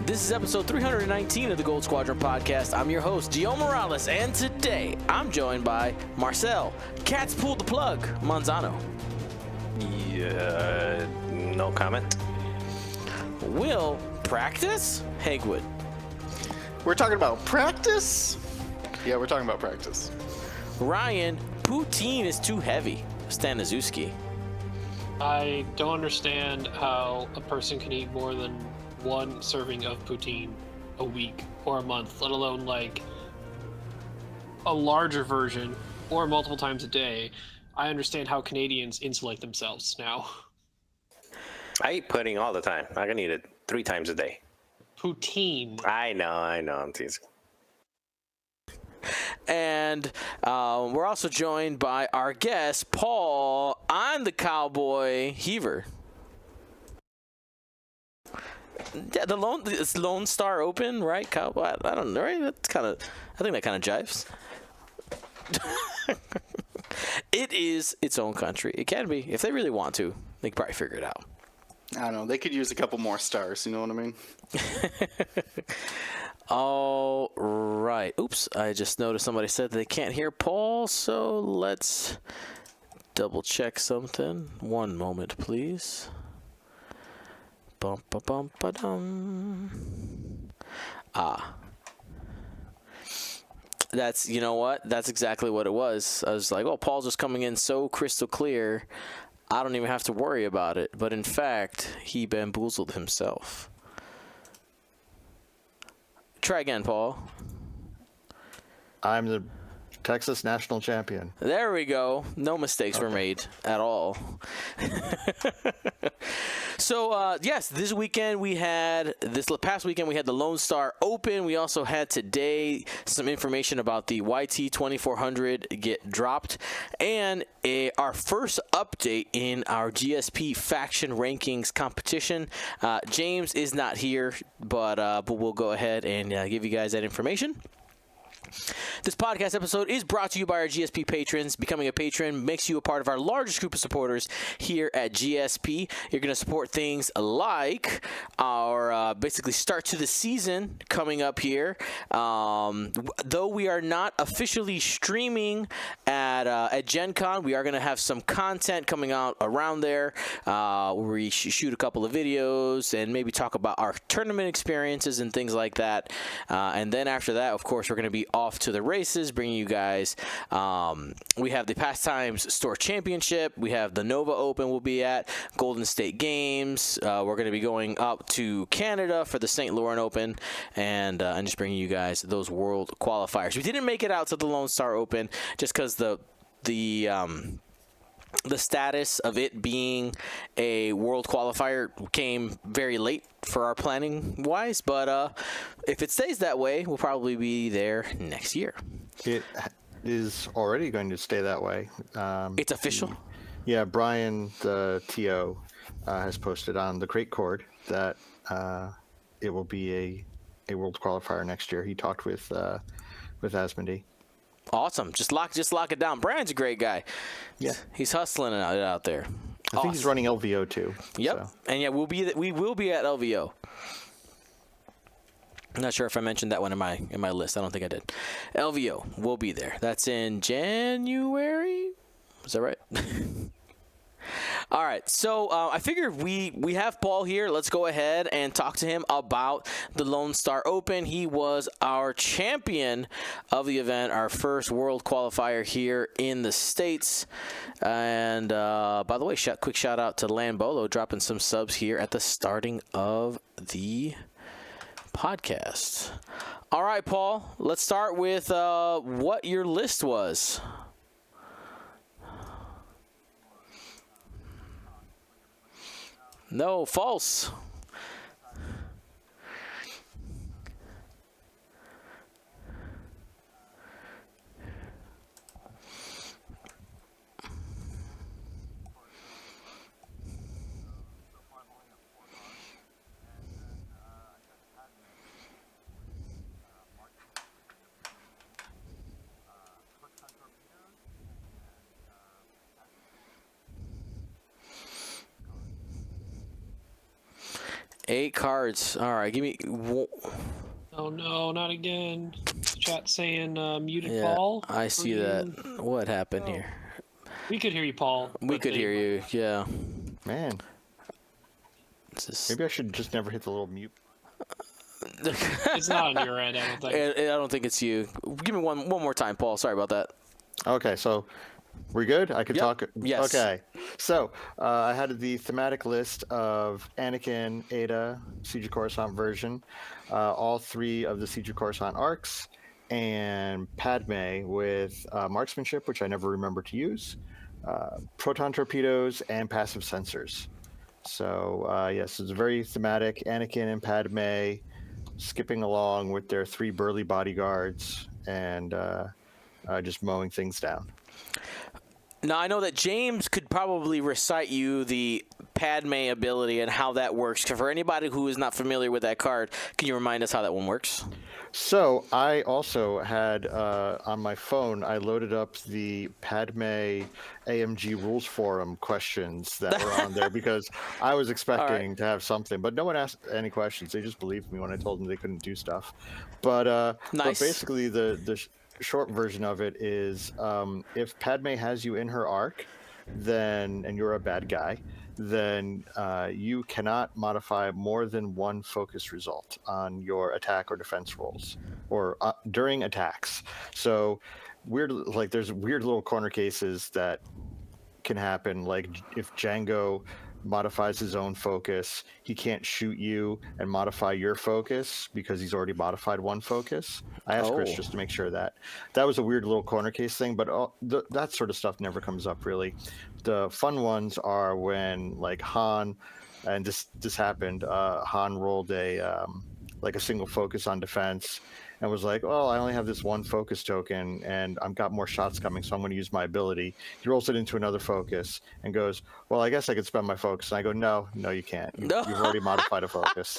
This is episode 319 of the Gold Squadron podcast. I'm your host, Gio Morales, and today I'm joined by Marcel, Cats Pulled the Plug, Manzano. Yeah, no comment. Will Practice, Hagwood. We're talking about practice? Yeah, we're talking about practice. Ryan, Poutine is too heavy, Staniszewski. I don't understand how a person can eat more than one serving of poutine a week or a month, let alone like a larger version or multiple times a day. I understand how Canadians insulate themselves now. I eat pudding all the time. I can eat it 3 times a day. Poutine. I know, I'm teasing. And we're also joined by our guest, Paul. I'm the cowboy Heaver. Yeah, it's Lone Star Open, right? Cowboy. I don't know, right? That's I think that kind of jives. It is its own country. It can be. If they really want to, they can probably figure it out. I don't know. They could use a couple more stars. You know what I mean? All right. Oops. I just noticed somebody said they can't hear Paul, so let's double check something. One moment, please. Bum, ba, bum, ba, dum. That's, you know what? That's exactly what it was. I was like, oh, Paul's just coming in so crystal clear, I don't even have to worry about it. But in fact, he bamboozled himself. Try again, Paul. I'm the Texas national champion. There we go. No mistakes were made at all. So, yes, this past weekend we had the Lone Star Open. We also had today some information about the YT 2400 get dropped, and our first update in our GSP faction rankings competition. James is not here, but we'll go ahead and give you guys that information. This podcast episode is brought to you by our GSP patrons. Becoming a patron makes you a part of our largest group of supporters here at GSP. You're going to support things like our basically start to the season coming up here. Though we are not officially streaming at Gen Con, we are going to have some content coming out around there where we shoot a couple of videos and maybe talk about our tournament experiences and things like that. And then after that, of course, we're going to be off to the races, bringing you guys. We have the Pastimes Store Championship. We have the Nova Open we'll be at. Golden State Games. We're going to be going up to Canada for the St. Laurent Open and just bringing you guys those world qualifiers. We didn't make it out to the Lone Star Open just because the status of it being a world qualifier came very late for our planning wise, but if it stays that way, we'll probably be there next year. It is already going to stay that way. It's official? Yeah, Brian, the TO, has posted on the Crate Cord that it will be a world qualifier next year. He talked with Asmodee. Awesome. Just lock it down. Brian's a great guy. Yeah. He's hustling it out there. I think he's running LVO too. Yep. So. And yeah, we will be at LVO. I'm not sure if I mentioned that one in my list. I don't think I did. LVO will be there. That's in January. Is that right? All right, so I figured we have Paul here. Let's go ahead and talk to him about the Lone Star Open. He was our champion of the event, our first world qualifier here in the States. And by the way, quick shout out to Lambolo dropping some subs here at the starting of the podcast. All right, Paul, let's start with what your list was. No, false. 8 cards. All right, give me. Oh no, not again. Chat saying muted Yeah, Paul. I see that. What happened here? We could hear you, Paul. We could hear you. Yeah. Man, maybe I should just never hit the little mute. It's not on your end, I don't think. I don't think it's you. Give me one more time, Paul. Sorry about that. Okay, so we're good? I could talk? Yes. Okay. So I had the thematic list of Anakin, Ada, Siege of Coruscant version, all 3 of the Siege of Coruscant arcs, and Padme with marksmanship, which I never remember to use, proton torpedoes, and passive sensors. So yes, it's very thematic. Anakin and Padme skipping along with their 3 burly bodyguards and just mowing things down. Now, I know that James could probably recite you the Padme ability and how that works. For anybody who is not familiar with that card, can you remind us how that one works? So I also had on my phone, I loaded up the Padme AMG Rules Forum questions that were on there because I was expecting to have something, but no one asked any questions. They just believed me when I told them they couldn't do stuff. But basically the short version of it is if Padme has you in her arc, then and you're a bad guy, then you cannot modify more than 1 focus result on your attack or defense rolls or during attacks. So there's weird little corner cases that can happen. Like if Django modifies his own focus, he can't shoot you and modify your focus because he's already modified 1 focus. I asked Chris just to make sure that was a weird little corner case thing, but that sort of stuff never comes up really. The fun ones are when like Han, and this happened, Han rolled a single focus on defense and was like, oh, I only have this 1 focus token and I've got more shots coming, so I'm going to use my ability. He rolls it into another focus and goes, well, I guess I could spend my focus. And I go, no, you can't. You've already modified a focus.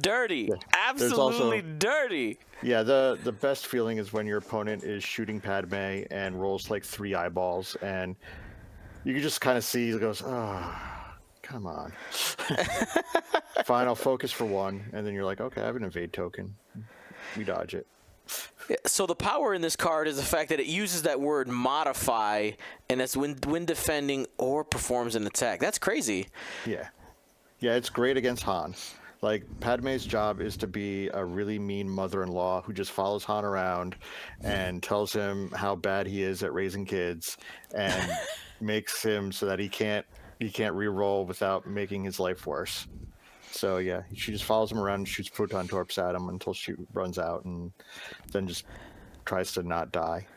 Dirty. Yeah. Absolutely dirty. Yeah, the best feeling is when your opponent is shooting Padme and rolls like 3 eyeballs and you can just kind of see he goes, oh, come on. Fine, I'll focus for 1, and then you're like, okay, I have an evade token. We dodge it. So the power in this card is the fact that it uses that word modify, and that's when defending or performs an attack. That's crazy. Yeah, it's great against Han. Like, Padme's job is to be a really mean mother-in-law who just follows Han around and tells him how bad he is at raising kids and makes him so that he can't re-roll without making his life worse. So yeah, she just follows him around and shoots proton torps at him until she runs out and then just tries to not die.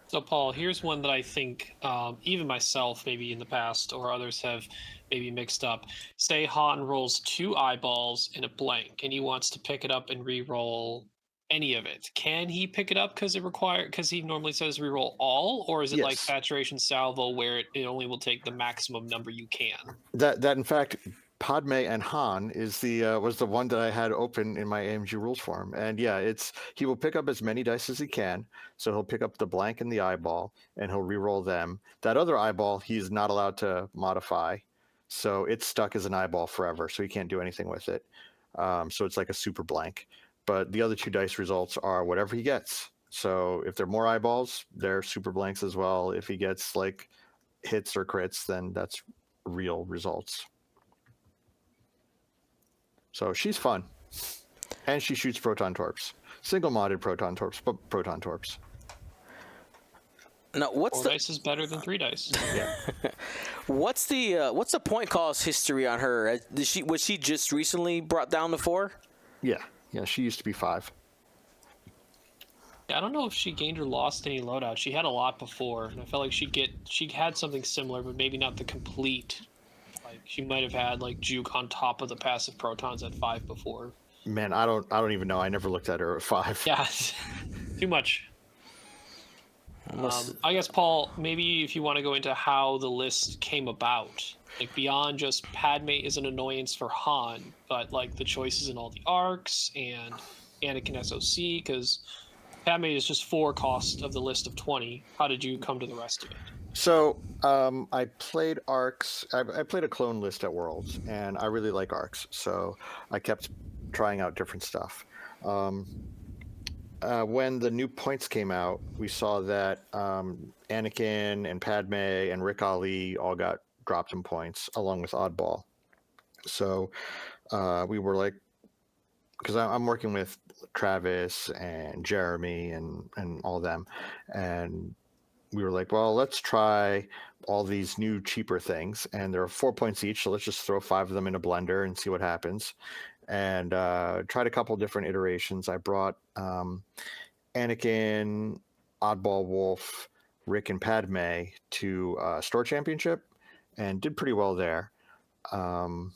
So Paul, here's one that I think even myself, maybe in the past, or others have maybe mixed up. Say Han rolls 2 eyeballs in a blank, and he wants to pick it up and re-roll any of it. Can he pick it up because he normally says re-roll all, or is it like saturation salvo where it only will take the maximum number you can? That in fact, Padme and Han is was the one that I had open in my AMG rules form, and yeah, he will pick up as many dice as he can. So he'll pick up the blank and the eyeball, and he'll re-roll them. That other eyeball he's not allowed to modify, so it's stuck as an eyeball forever. So he can't do anything with it. So it's like a super blank. But the other 2 dice results are whatever he gets. So if they're more eyeballs, they're super blanks as well. If he gets like hits or crits, then that's real results. So she's fun. And she shoots proton torps. Single modded proton torps, but proton torps. Now, 4 dice is better than 3 dice. Yeah. What's the point cost history on her? Was she just recently brought down to 4? Yeah, she used to be 5. I don't know if she gained or lost any loadout. She had a lot before, and I felt like she had something similar, but maybe not the complete. Like she might have had like juke on top of the passive protons at 5 before. Man, I don't even know. I never looked at her at 5. Yeah, too much. I guess Paul, maybe if you want to go into how the list came about, like beyond just Padme is an annoyance for Han, but like the choices in all the arcs and Anakin SOC, because Padme is just 4 cost of the list of 20. How did you come to the rest of it? So I played arcs. I played a clone list at Worlds, and I really like arcs. So I kept trying out different stuff. Um, when the new points came out, we saw that Anakin and Padme and Rick Ali all got dropped in points, along with Oddball. So we were like, because I'm working with Travis and Jeremy and all them, and we were like, well, let's try all these new cheaper things, and there are 4 points each, so let's just throw 5 of them in a blender and see what happens. And tried a couple different iterations. I brought Anakin, Oddball Wolf, Rick, and Padme to Store Championship, and did pretty well there. Um,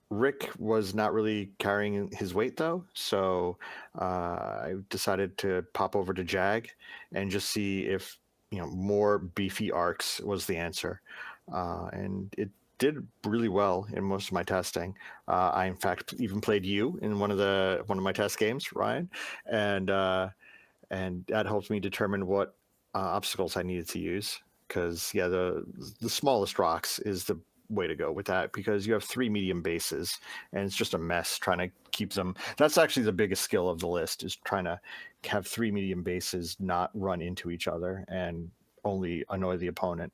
Rick was not really carrying his weight though, so I decided to pop over to Jag and just see if more beefy arcs was the answer, and it did really well in most of my testing. I in fact even played you in one of my test games, Ryan, and that helped me determine what obstacles I needed to use. Because the smallest rocks is the way to go with that, because you have 3 medium bases and it's just a mess trying to keep them. That's actually the biggest skill of the list, is trying to have 3 medium bases not run into each other and only annoy the opponent.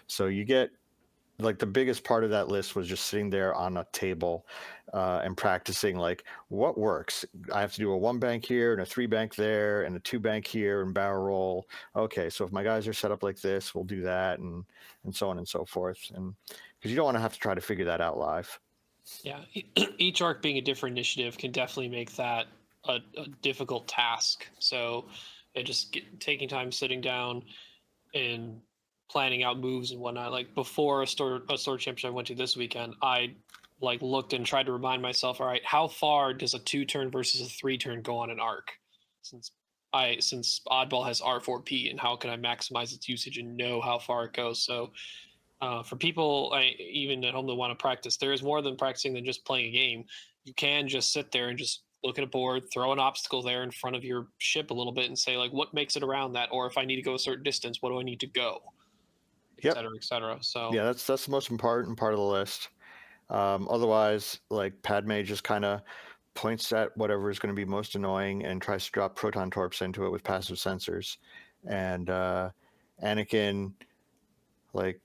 So you get, like, the biggest part of that list was just sitting there on a table and practicing, like, what works. I have to do a 1 bank here and a 3 bank there and a 2 bank here and barrel roll. Okay, so if my guys are set up like this, we'll do that, and so on and so forth. And because you don't want to have to try to figure that out live. Yeah, each arc being a different initiative can definitely make that a difficult task. So, taking time, sitting down, and planning out moves and whatnot. Like before a store championship I went to this weekend, I looked and tried to remind myself, all right, how far does a 2-turn versus a 3-turn go on an arc? Since Oddball has R4P, and how can I maximize its usage and know how far it goes? So for people even at home that want to practice, there is more than practicing than just playing a game. You can just sit there and just look at a board, throw an obstacle there in front of your ship a little bit, and say, like, what makes it around that? Or if I need to go a certain distance, what do I need to go? Et Yep. cetera, et cetera. So Yeah, that's the most important part of the list. Otherwise, like, Padme just kind of points at whatever is going to be most annoying and tries to drop proton torps into it with passive sensors. And Anakin, like,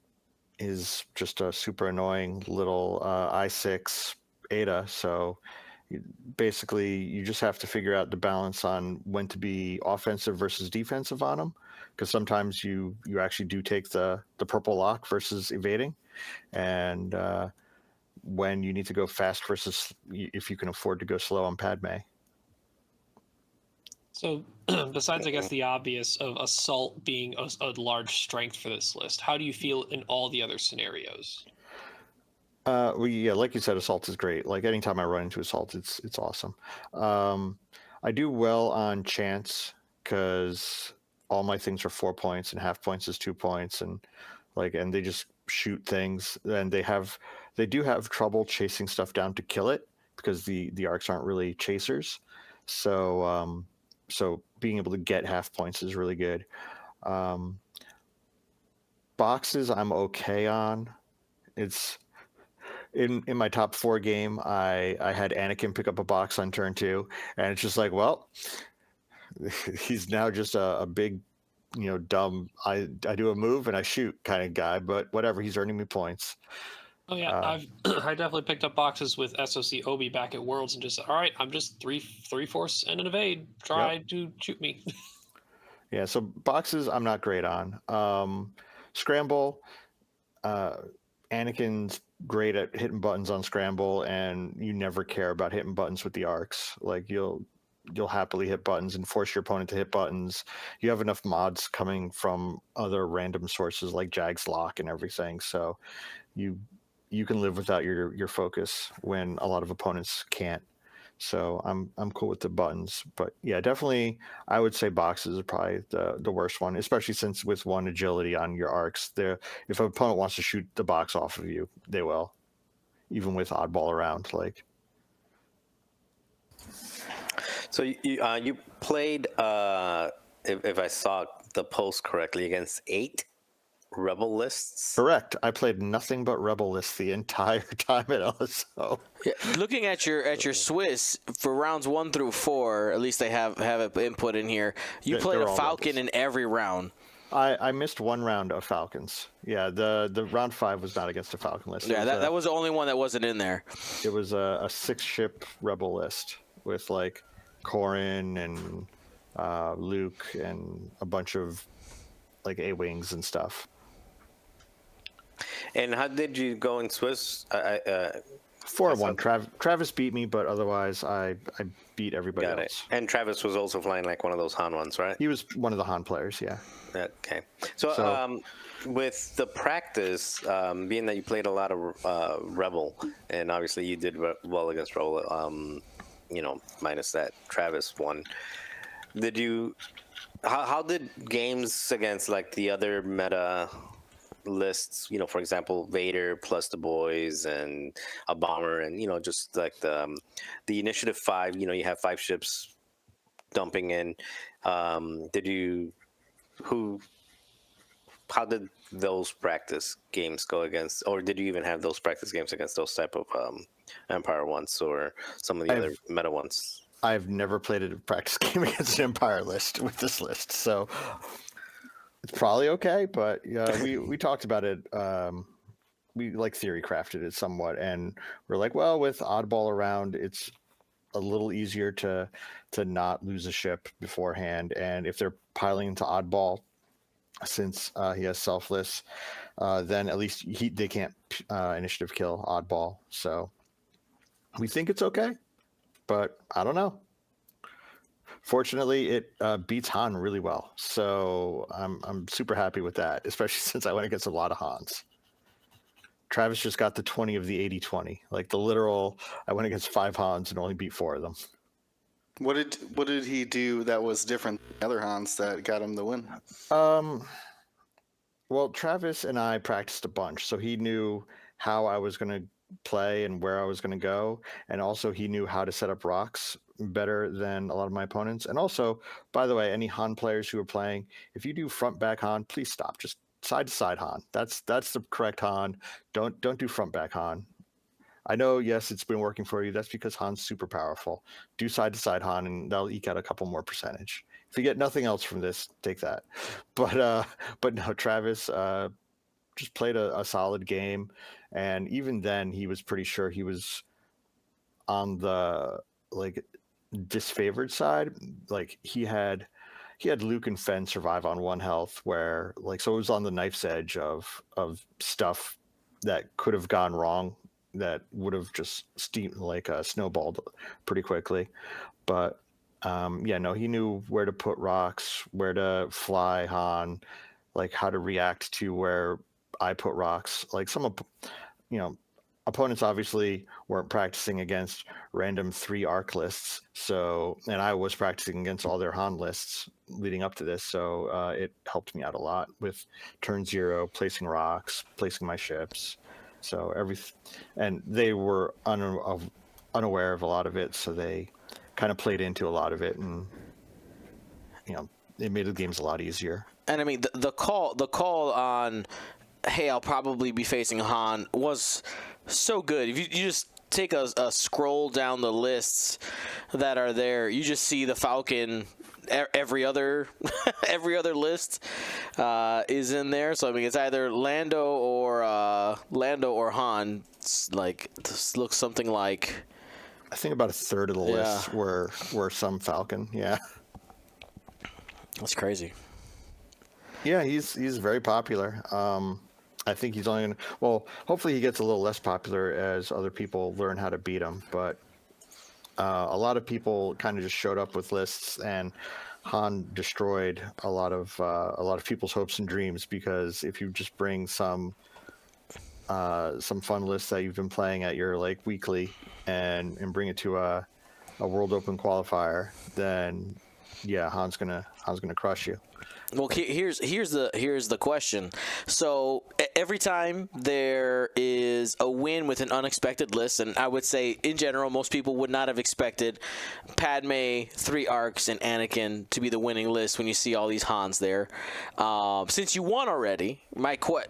is just a super annoying little I6 Ada. So basically, you just have to figure out the balance on when to be offensive versus defensive on them. Because sometimes you actually do take the purple lock versus evading, and when you need to go fast versus if you can afford to go slow on Padme. So, besides, I guess, the obvious of assault being a large strength for this list, how do you feel in all the other scenarios? Well, yeah, like you said, assault is great. Like, anytime I run into assault, it's awesome. I do well on chance because all my things are 4 points and half points is 2 points, and they just shoot things. And they do have trouble chasing stuff down to kill it, because the arcs aren't really chasers. So so being able to get half points is really good. Boxes I'm okay on. It's in my top 4 game, I had Anakin pick up a box on turn 2, and it's just like, well, he's now just a big, dumb, I do a move and I shoot kind of guy, but whatever, he's earning me points. Oh yeah, I definitely picked up boxes with SOC Obi back at Worlds and just said, all right, I'm just three force and an evade. Try to shoot me. Yeah, so boxes I'm not great on. Scramble, Anakin's great at hitting buttons on scramble, and you never care about hitting buttons with the arcs. Like, you'll happily hit buttons and force your opponent to hit buttons. You have enough mods coming from other random sources like Jag's Lock and everything, so you can live without your focus when a lot of opponents can't. So I'm cool with the buttons, but yeah, definitely I would say boxes is probably the worst one, especially since with 1 agility on your arcs, there, if an opponent wants to shoot the box off of you, they will, even with oddball around. Like, So you played, if I saw the post correctly, against 8. Rebel lists? Correct. I played nothing but Rebel lists the entire time at LSO. Yeah, looking at your Swiss for rounds 1 through 4, at least they have it input in here. You played they're a all Falcon Rebels. in every round. I missed one round of Falcons. Yeah, the round 5 was not against a Falcon list. Yeah, that was the only one that wasn't in there. It was a 6-ship Rebel list with like Corrin and Luke and a bunch of like A-wings and stuff. And how did you go in Swiss? 4-1. Travis beat me, but otherwise I beat everybody Got it. else. And Travis was also flying like one of those Han ones, right? He was one of the Han players, yeah. Okay. So with the practice, being that you played a lot of Rebel, and obviously you did well against Rebel, minus that Travis one, how did games against like the other meta lists, for example, Vader plus the boys and a bomber, and just like the initiative 5, you have 5 ships dumping in, how did those practice games go against, or did you even have those practice games against those type of Empire ones or some of the other meta ones? I've never played a practice game against an Empire list with this list, so it's probably okay. But we talked about it. We like theory crafted it somewhat, and we're like, well, with oddball around, it's a little easier to not lose a ship beforehand, and if they're piling into oddball, since he has selfless, then at least they can't initiative kill oddball. So we think it's okay, but I don't know. Fortunately, it beats Han really well, so I'm super happy with that, especially since I went against a lot of Hans. Travis just got the 20 of the 80-20, like the literal. I went against 5 Hans and only beat 4 of them. What did he do that was different than the other Hans that got him the win? Well, Travis and I practiced a bunch, so he knew how I was going to play and where I was going to go, and also he knew how to set up rocks better than a lot of my opponents. And also, by the way, any Han players who are playing, if you do front back Han, please stop. Just side to side Han. That's the correct Han. Don't do front back Han. I know, yes, it's been working for you. That's because Han's super powerful. Do side to side Han, and that'll eke out a couple more percentage. If you get nothing else from this, take that. But no, Travis just played a solid game, and even then, he was pretty sure he was on the like disfavored side. Like he had Luke and Fenn survive on 1 health, where like so it was on the knife's edge of stuff that could have gone wrong, that would have just snowballed pretty quickly. But he knew where to put rocks, where to fly Han, like how to react to where I put rocks. Like opponents obviously weren't practicing against random 3 arc lists, and I was practicing against all their Han lists leading up to this, so it helped me out a lot with turn 0, placing rocks, placing my ships. So and they were unaware of a lot of it, so they kind of played into a lot of it, and it made the games a lot easier. And I mean, the call on, hey, I'll probably be facing Han was so good. If you just take a scroll down the lists that are there, you just see the Falcon. Every other list is in there. So I mean, it's either Lando or Han. It's like this looks something like. I think about a third of the lists were some Falcon. Yeah, that's crazy. Yeah, he's very popular. I think he's only hopefully he gets a little less popular as other people learn how to beat him. But a lot of people kind of just showed up with lists, and Han destroyed a lot of people's hopes and dreams, because if you just bring some fun lists that you've been playing at your like weekly and bring it to a World Open qualifier, then yeah, Han's gonna crush you. Well, here's the question. So every time there is a win with an unexpected list, and I would say in general, most people would not have expected Padme, 3 arcs, and Anakin to be the winning list when you see all these Hans there. Since you won already,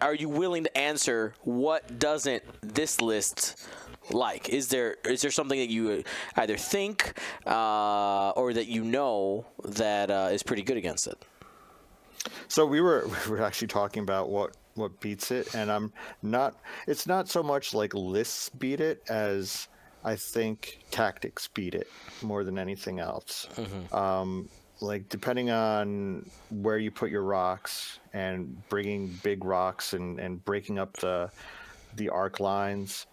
are you willing to answer what doesn't this list like? Is there something that you either think or that you know that is pretty good against it? So we were actually talking about what beats it, and it's not so much like lists beat it as I think tactics beat it more than anything else. Like depending on where you put your rocks and bringing big rocks and breaking up the arc lines.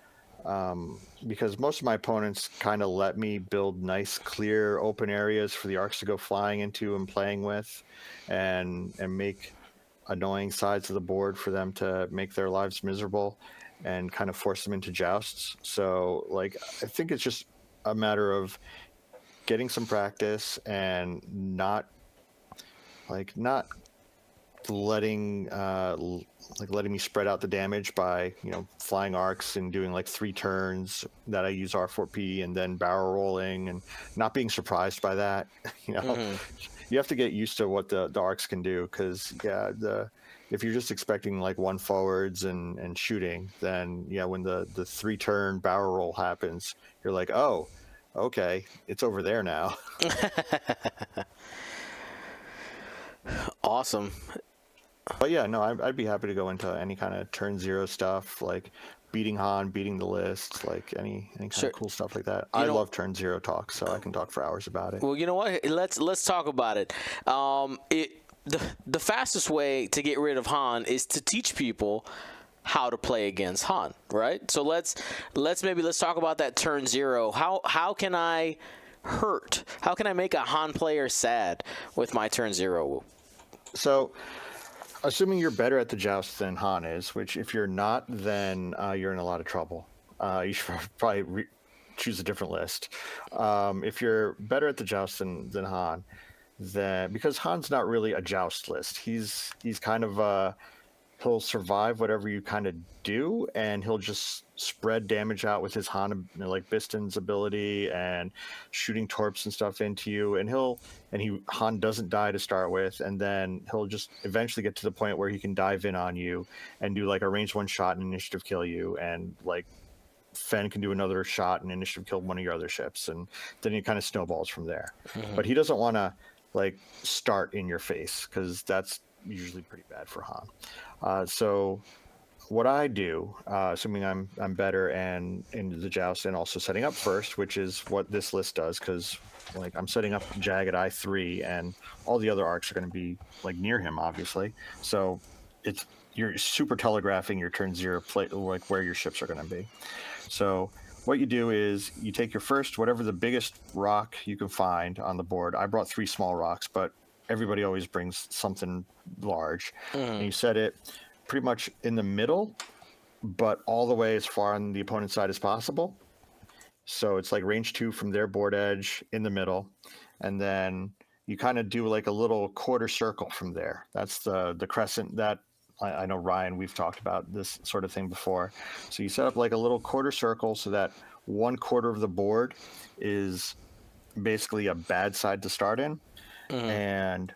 Because most of my opponents kind of let me build nice, clear, open areas for the arcs to go flying into and playing with, and make annoying sides of the board for them to make their lives miserable and kind of force them into jousts. So, like, I think it's just a matter of getting some practice and not letting me spread out the damage by flying arcs and doing like 3 turns that I use R4P and then barrel rolling and not being surprised by that. You have to get used to what the arcs can do, because if you're just expecting like 1 forwards and shooting, then when the 3-turn barrel roll happens, you're like, oh, okay, it's over there now. Awesome. But yeah, no, I'd be happy to go into any kind of turn 0 stuff, like beating Han, beating the list, like any kind of cool stuff like that. I love turn 0 talk, so I can talk for hours about it. Well, you know what? Let's talk about it. The fastest way to get rid of Han is to teach people how to play against Han, right? So let's talk about that turn 0. How can I hurt? How can I make a Han player sad with my turn 0? So, assuming you're better at the joust than Han is, which if you're not, then you're in a lot of trouble. You should probably choose a different list. If you're better at the joust than Han, then because Han's not really a joust list, he's kind of he'll survive whatever you kind of do, and he'll just spread damage out with his Han, like Biston's ability and shooting torps and stuff into you, and Han doesn't die to start with, and then he'll just eventually get to the point where he can dive in on you and do like a range 1 shot and initiative kill you, and like Fen can do another shot and initiative kill one of your other ships, and then it kind of snowballs from there. But he doesn't want to like start in your face, because that's usually pretty bad for Han. So what I do, assuming I'm better and in the joust and also setting up first, which is what this list does, because like I'm setting up Jag at I3 and all the other arcs are going to be like near him, obviously. So you're super telegraphing your turn 0 play, like where your ships are going to be. So what you do is you take your first, whatever the biggest rock you can find on the board. I brought 3 small rocks, but everybody always brings something large. And you set it pretty much in the middle, but all the way as far on the opponent's side as possible. So it's like range 2 from their board edge in the middle. And then you kind of do like a little quarter circle from there. That's the crescent that I know, Ryan, we've talked about this sort of thing before. So you set up like a little quarter circle so that 1/4 of the board is basically a bad side to start in. And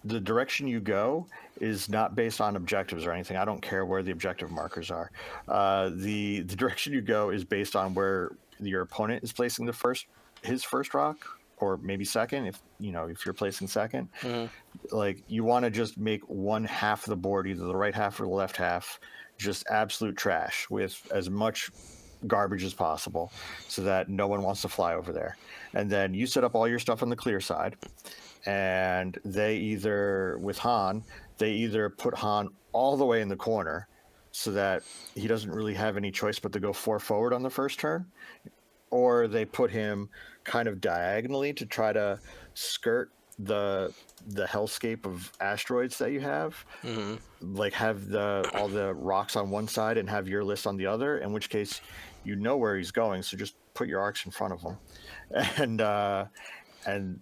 the direction you go is not based on objectives or anything. I don't care where the objective markers are. The direction you go is based on where your opponent is placing his first rock, or maybe second, if you're placing second. Like you want to just make 1/2 of the board, either the right half or the left half, just absolute trash with as much garbage as possible, so that no one wants to fly over there. And then you set up all your stuff on the clear side, and with Han, they either put Han all the way in the corner so that he doesn't really have any choice but to go 4 forward on the first turn, or they put him kind of diagonally to try to skirt the hellscape of asteroids that you have. Like have all the rocks on one side and have your list on the other, in which case you know where he's going, so just put your arcs in front of him. And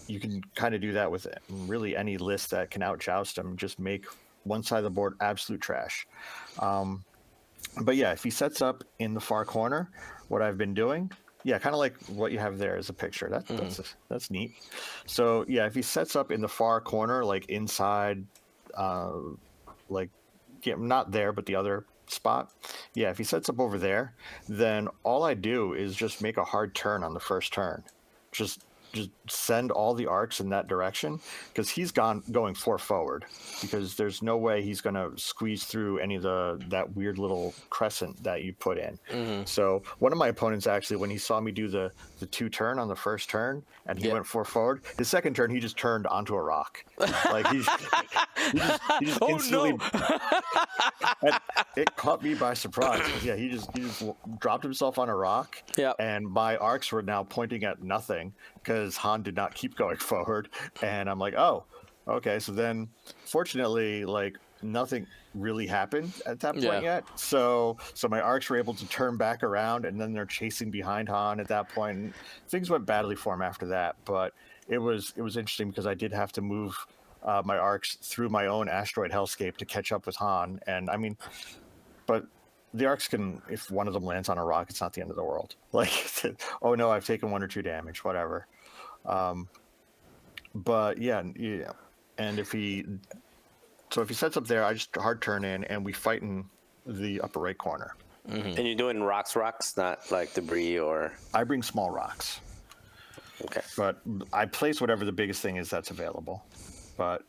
you can kind of do that with really any list that can out-joust him. Just make one side of the board, absolute trash. But yeah, if he sets up in the far corner, what I've been doing, yeah, kind of like what you have there as a picture. That's neat. So yeah, if he sets up in the far corner, like inside, like not there, but the other spot, yeah, if he sets up over there, then all I do is just make a hard turn on the first turn. Just send all the arcs in that direction, because he's going 4 forward, because there's no way he's going to squeeze through any of that weird little crescent that you put in. So one of my opponents, actually, when he saw me do the 2 turn on the first turn and he went 4 forward, his second turn he just turned onto a rock. Like he just Oh, instantly no. and it caught me by surprise. Yeah, he just dropped himself on a rock. Yep. And my arcs were now pointing at nothing, because Han did not keep going forward. And I'm like, oh, okay. So then, fortunately, like, nothing really happened at that point yet. So my arcs were able to turn back around, and then they're chasing behind Han at that point. And things went badly for him after that, but it was interesting, because I did have to move my arcs through my own asteroid hellscape to catch up with Han. And I mean, but the arcs can, if one of them lands on a rock, it's not the end of the world. Like, oh no, I've taken 1 or 2 damage, whatever. But yeah, and if he sets up there, I just hard turn in, and we fight in the upper right corner. And you're doing rocks, not like debris or. I bring small rocks. Okay. But I place whatever the biggest thing is that's available. But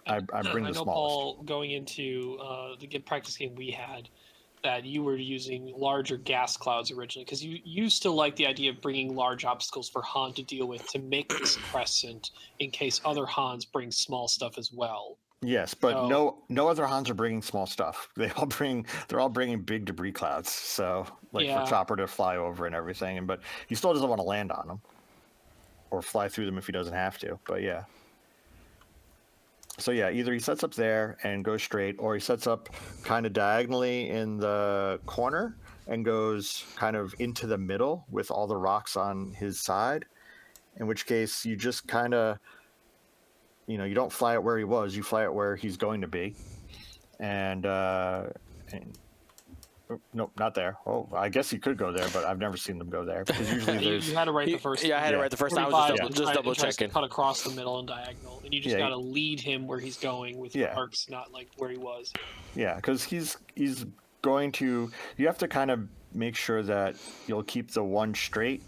I bring the I know, smallest. Paul, going into the good practice game we had, that you were using larger gas clouds originally, because you still like the idea of bringing large obstacles for Han to deal with to make this crescent in case other Hans bring small stuff as well. Yes, but no other Hans are bringing small stuff. They're all bringing big debris clouds. So for Chopper to fly over and everything, but he still doesn't want to land on them or fly through them if he doesn't have to. But yeah. So yeah, either he sets up there and goes straight, or he sets up kind of diagonally in the corner and goes kind of into the middle with all the rocks on his side, in which case you just kind of, you don't fly it where he was, you fly it where he's going to be. And nope, not there. Oh, I guess he could go there, but I've never seen them go there, because usually there's. You had to write the first. Yeah, I had to write the first time. I was just double checking. Cut across the middle and diagonal, and you just got to lead him where he's going with your arcs, not like where he was. Yeah, because he's going to. You have to kind of make sure that you'll keep the 1 straight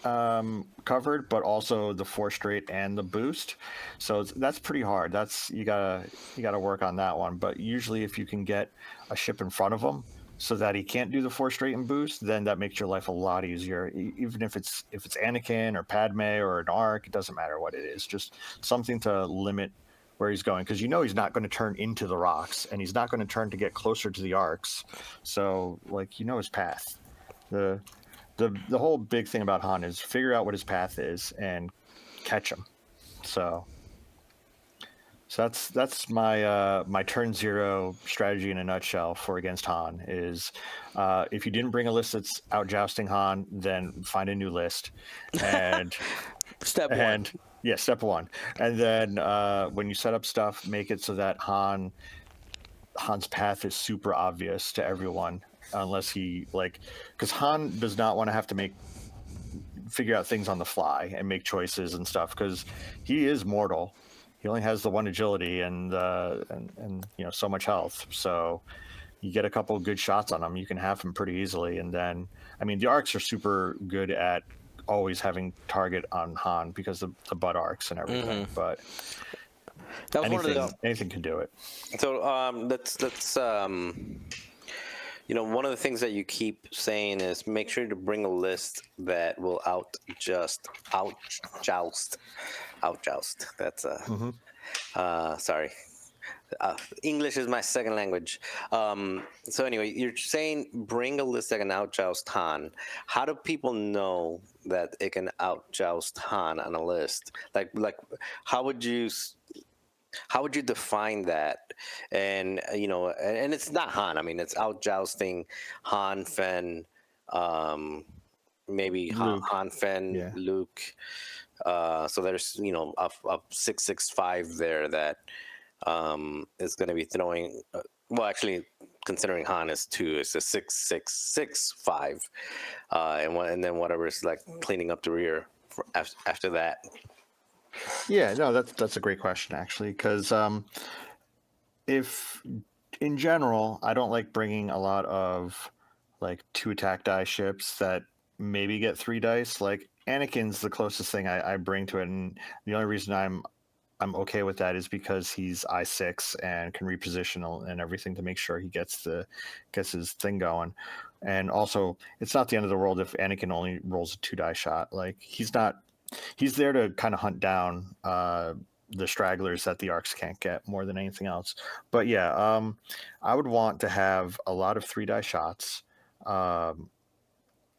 covered, but also the 4 straight and the boost. So that's pretty hard. You gotta work on that one. But usually, if you can get a ship in front of him, so that he can't do the 4 straight and boost, then that makes your life a lot easier. Even if it's Anakin or Padme or an arc, it doesn't matter what it is. Just something to limit where he's going, because he's not going to turn into the rocks, and he's not going to turn to get closer to the arcs. So his path. The whole big thing about Han is figure out what his path is and catch him. So that's my turn 0 strategy in a nutshell for against Han. Is if you didn't bring a list that's out jousting Han, then find a new list. And Step 1. Yeah, step 1. And then when you set up stuff, make it so that Han's path is super obvious to everyone, unless he because Han does not want to have to figure out things on the fly and make choices and stuff, because he is mortal. He only has the 1 agility and so much health. So you get a couple of good shots on him, you can have him pretty easily. And then, I mean, the arcs are super good at always having target on Han because of the butt arcs and everything. But that was anything can do it. So let's one of the things that you keep saying is make sure to bring a list that will outjoust. That's sorry. English is my second language. So anyway, you're saying bring a list that can outjoust Han. How do people know that it can outjoust Han on a list? Like how would you define that? And and it's not Han. I mean, it's outjousting Han, Fen, maybe Luke. Han, Fen, Luke. So there's a 665 there that is going to be throwing. Well, actually, considering Han is 2, it's a 6-6-6-5, and then whatever is like cleaning up the rear after that. Yeah, no, that's a great question actually, because if in general, I don't like bringing a lot of like 2 attack die ships that maybe get 3 dice. Like Anakin's the closest thing I bring to it, and the only reason I'm okay with that is because he's I6 and can reposition and everything to make sure he gets his thing going. And also, it's not the end of the world if Anakin only rolls a 2 die shot. Like he's there to kind of hunt down the stragglers that the arcs can't get more than anything else. But yeah, I would want to have a lot of 3 die shots.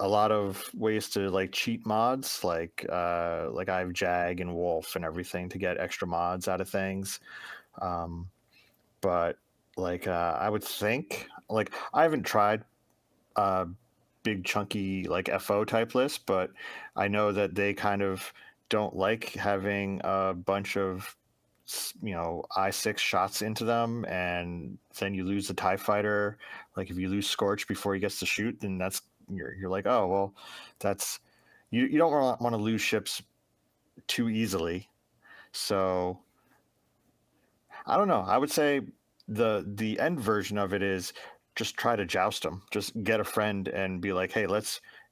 A lot of ways to like cheat mods, like I have Jag and Wolf and everything to get extra mods out of things. But like I would think, like I haven't tried big chunky like FO type lists, but I know that they kind of don't like having a bunch of I6 shots into them, and then you lose the TIE fighter. Like if you lose Scorch before he gets to shoot, then that's you're like, oh well, that's you don't want to lose ships too easily. So I don't know. I would say the end version of it is just try to joust them. Just get a friend and be like, hey,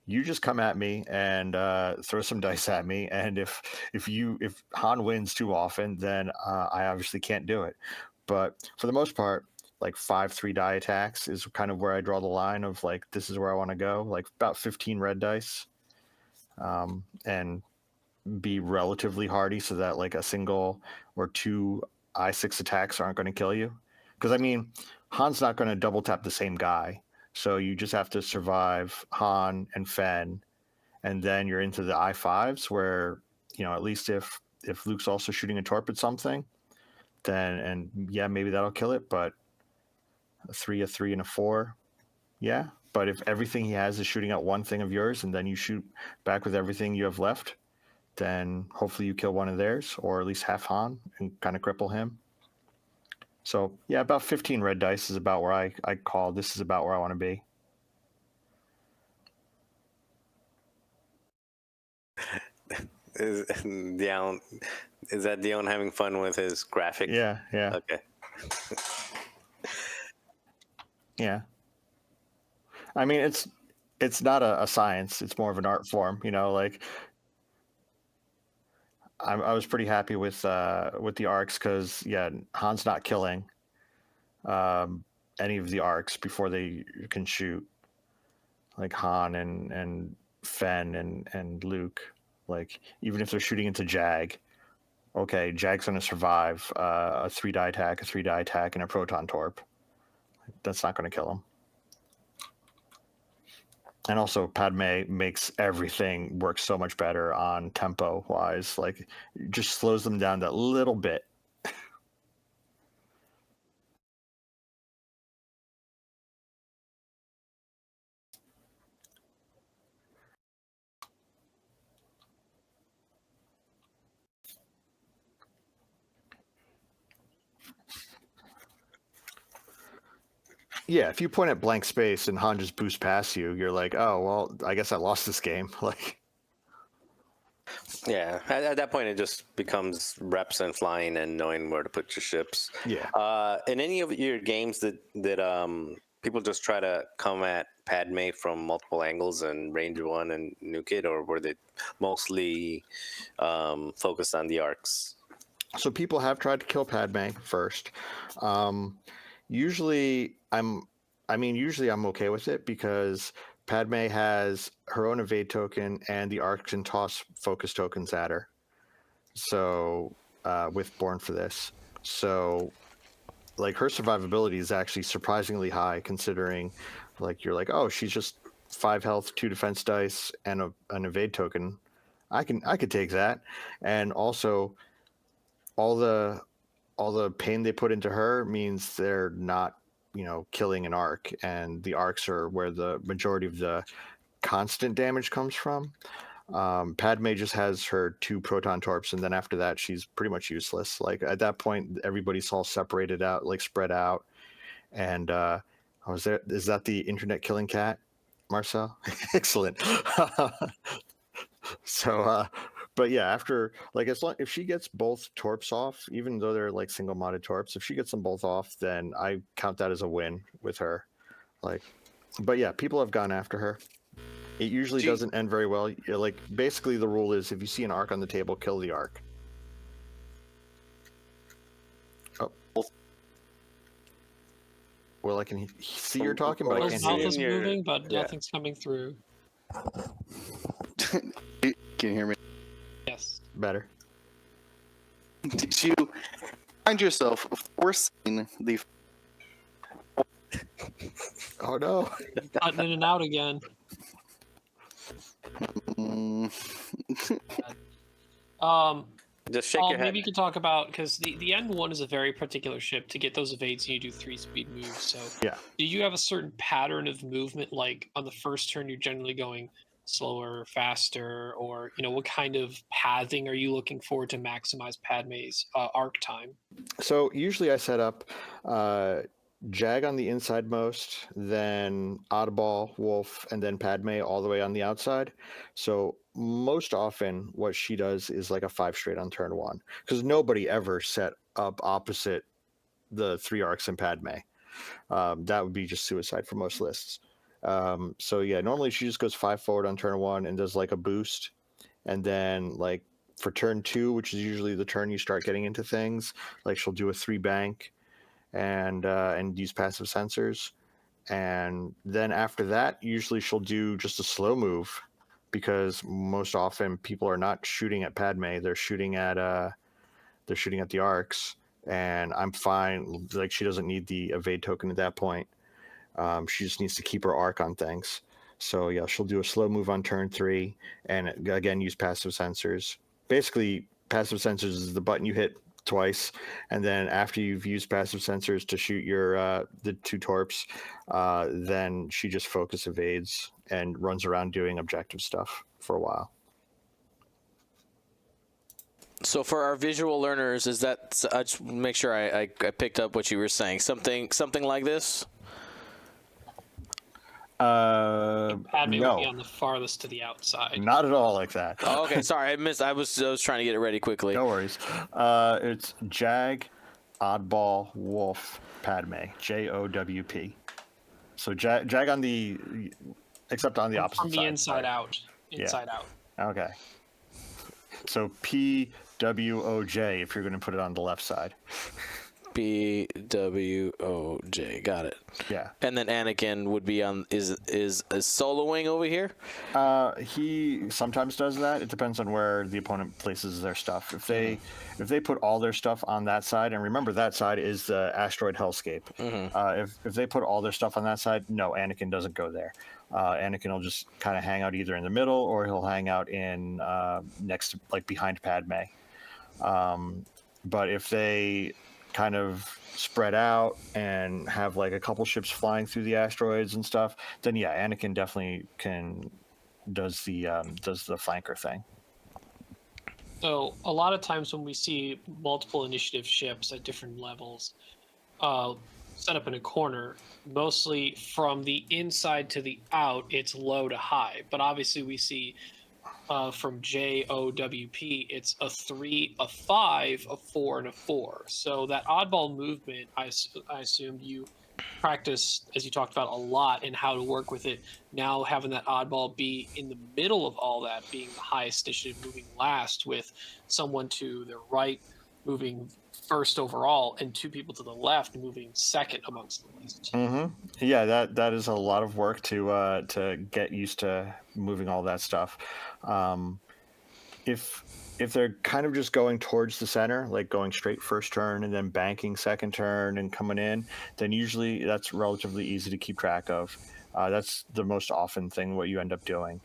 you just come at me and throw some dice at me, and if Han wins too often, then I obviously can't do it. But for the most part, like 5 3-die attacks is kind of where I draw the line of like this is where I want to go. Like about 15 red dice, and be relatively hardy so that like a single or 2 I6 attacks aren't going to kill you. Because I mean, Han's not going to double tap the same guy. So you just have to survive Han and Fen, and then you're into the I5s where, at least if Luke's also shooting a torp at something, then, and yeah, maybe that'll kill it, but a 3, and a 4, yeah. But if everything he has is shooting at one thing of yours, and then you shoot back with everything you have left, then hopefully you kill one of theirs, or at least half Han, and kind of cripple him. So yeah, about 15 red dice is about where I call this is about where I want to be. Is that Dion having fun with his graphic? Yeah. Okay. Yeah. I mean, it's not a science. It's more of an art form, like I was pretty happy with the arcs because yeah, Han's not killing any of the arcs before they can shoot, like Han and Fen and Luke. Like even if they're shooting into Jag, okay, Jag's gonna survive a 3-die attack, and a proton torp. That's not gonna kill him. And also, Padme makes everything work so much better on tempo wise. Like, it just slows them down that little bit. Yeah, if you point at blank space and Han just boosts past you, you're like, oh well, I guess I lost this game. Like, yeah, at that point it just becomes reps and flying and knowing where to put your ships. yeah. In any of your games that people just try to come at Padme from multiple angles and range 1 and nuke it, or were they mostly focused on the arcs? So people have tried to kill Padme first. Usually I'm okay with it because Padme has her own evade token and the arcs and toss focus tokens at her. So with Born for this. So like her survivability is actually surprisingly high considering like you're like, oh, she's just 5 health, 2 defense dice, and an evade token. I could take that. And also all the pain they put into her means they're not, killing an arc, and the arcs are where the majority of the constant damage comes from. Padme just has her 2 proton torps, and then after that, she's pretty much useless. Like at that point, everybody's all separated out, like spread out. And was there? Is that the internet killing cat, Marcel? Excellent. So, but yeah, after like as long if she gets both torps off, even though they're like single modded torps, if she gets them both off, then I count that as a win with her. Like, but yeah, people have gone after her. It usually doesn't end very well. Like basically, the rule is if you see an arc on the table, kill the arc. Oh. Well, I can see you're talking, but I His can't mouth hear is you. moving, but yeah. nothing's coming through. Can you hear me? Yes. Better. Did you find yourself forcing the? Oh no. Cutting in and out again. Just shake your head. Maybe you could talk about, because the N1 is a very particular ship. To get those evades, you do 3-speed moves. So Yeah. do you have a certain pattern of movement? Like on the first turn, you're generally going slower, faster, or what kind of pathing are you looking for to maximize Padme's arc time? So usually I set up Jag on the inside most, then Oddball, Wolf, and then Padme all the way on the outside. So most often what she does is like a 5 straight on turn 1, because nobody ever set up opposite the 3 arcs in Padme. That would be just suicide for most lists. So yeah, normally she just goes 5 forward on turn 1 and does like a boost, and then like for turn 2, which is usually the turn you start getting into things, like she'll do a 3 bank and use passive sensors, and then after that usually she'll do just a slow move, because most often people are not shooting at Padme, they're shooting at the arcs, and I'm fine. Like she doesn't need the evade token at that point. She just needs to keep her arc on things. So yeah, she'll do a slow move on turn 3, and again use passive sensors. Basically, passive sensors is the button you hit twice, and then after you've used passive sensors to shoot your the 2 torps, then she just focus evades and runs around doing objective stuff for a while. So for our visual learners, is that I just make sure I picked up what you were saying? Something like this. Padme No, would be on the farthest to the outside. not at all like that. Oh, okay, sorry, I missed. I was trying to get it ready quickly. No worries. It's Jag, Oddball, Wolf, Padme. JOWP. So Jag on the, except on the opposite From side. the inside out. Yeah. Inside out. Okay. So PWOJ if you're going to put it on the left side. BWOJ, got it. Yeah. And then Anakin would be on is soloing over here. He sometimes does that. It depends on where the opponent places their stuff. If they put all their stuff on that side, and remember that side is the asteroid hellscape. If they put all their stuff on that side, no, Anakin doesn't go there. Anakin will just kind of hang out either in the middle, or he'll hang out in next to, like behind Padme. But if they kind of spread out and have like a couple ships flying through the asteroids and stuff, then yeah, Anakin definitely does the flanker thing. So a lot of times when we see multiple initiative ships at different levels set up in a corner, mostly from the inside to the out, it's low to high. But obviously we see from JOWP, it's a 3, a 5, a 4, and a 4. So that oddball movement, I assumed you practice, as you talked about a lot, in how to work with it. Now having that oddball be in the middle of all that, being the highest initiative, moving last, with someone to the right moving first overall, and 2 people to the left moving second amongst the list. Yeah, that is a lot of work to get used to moving all that stuff. If they're kind of just going towards the center, like going straight first turn and then banking second turn and coming in, then usually that's relatively easy to keep track of. That's the most often thing what you end up doing,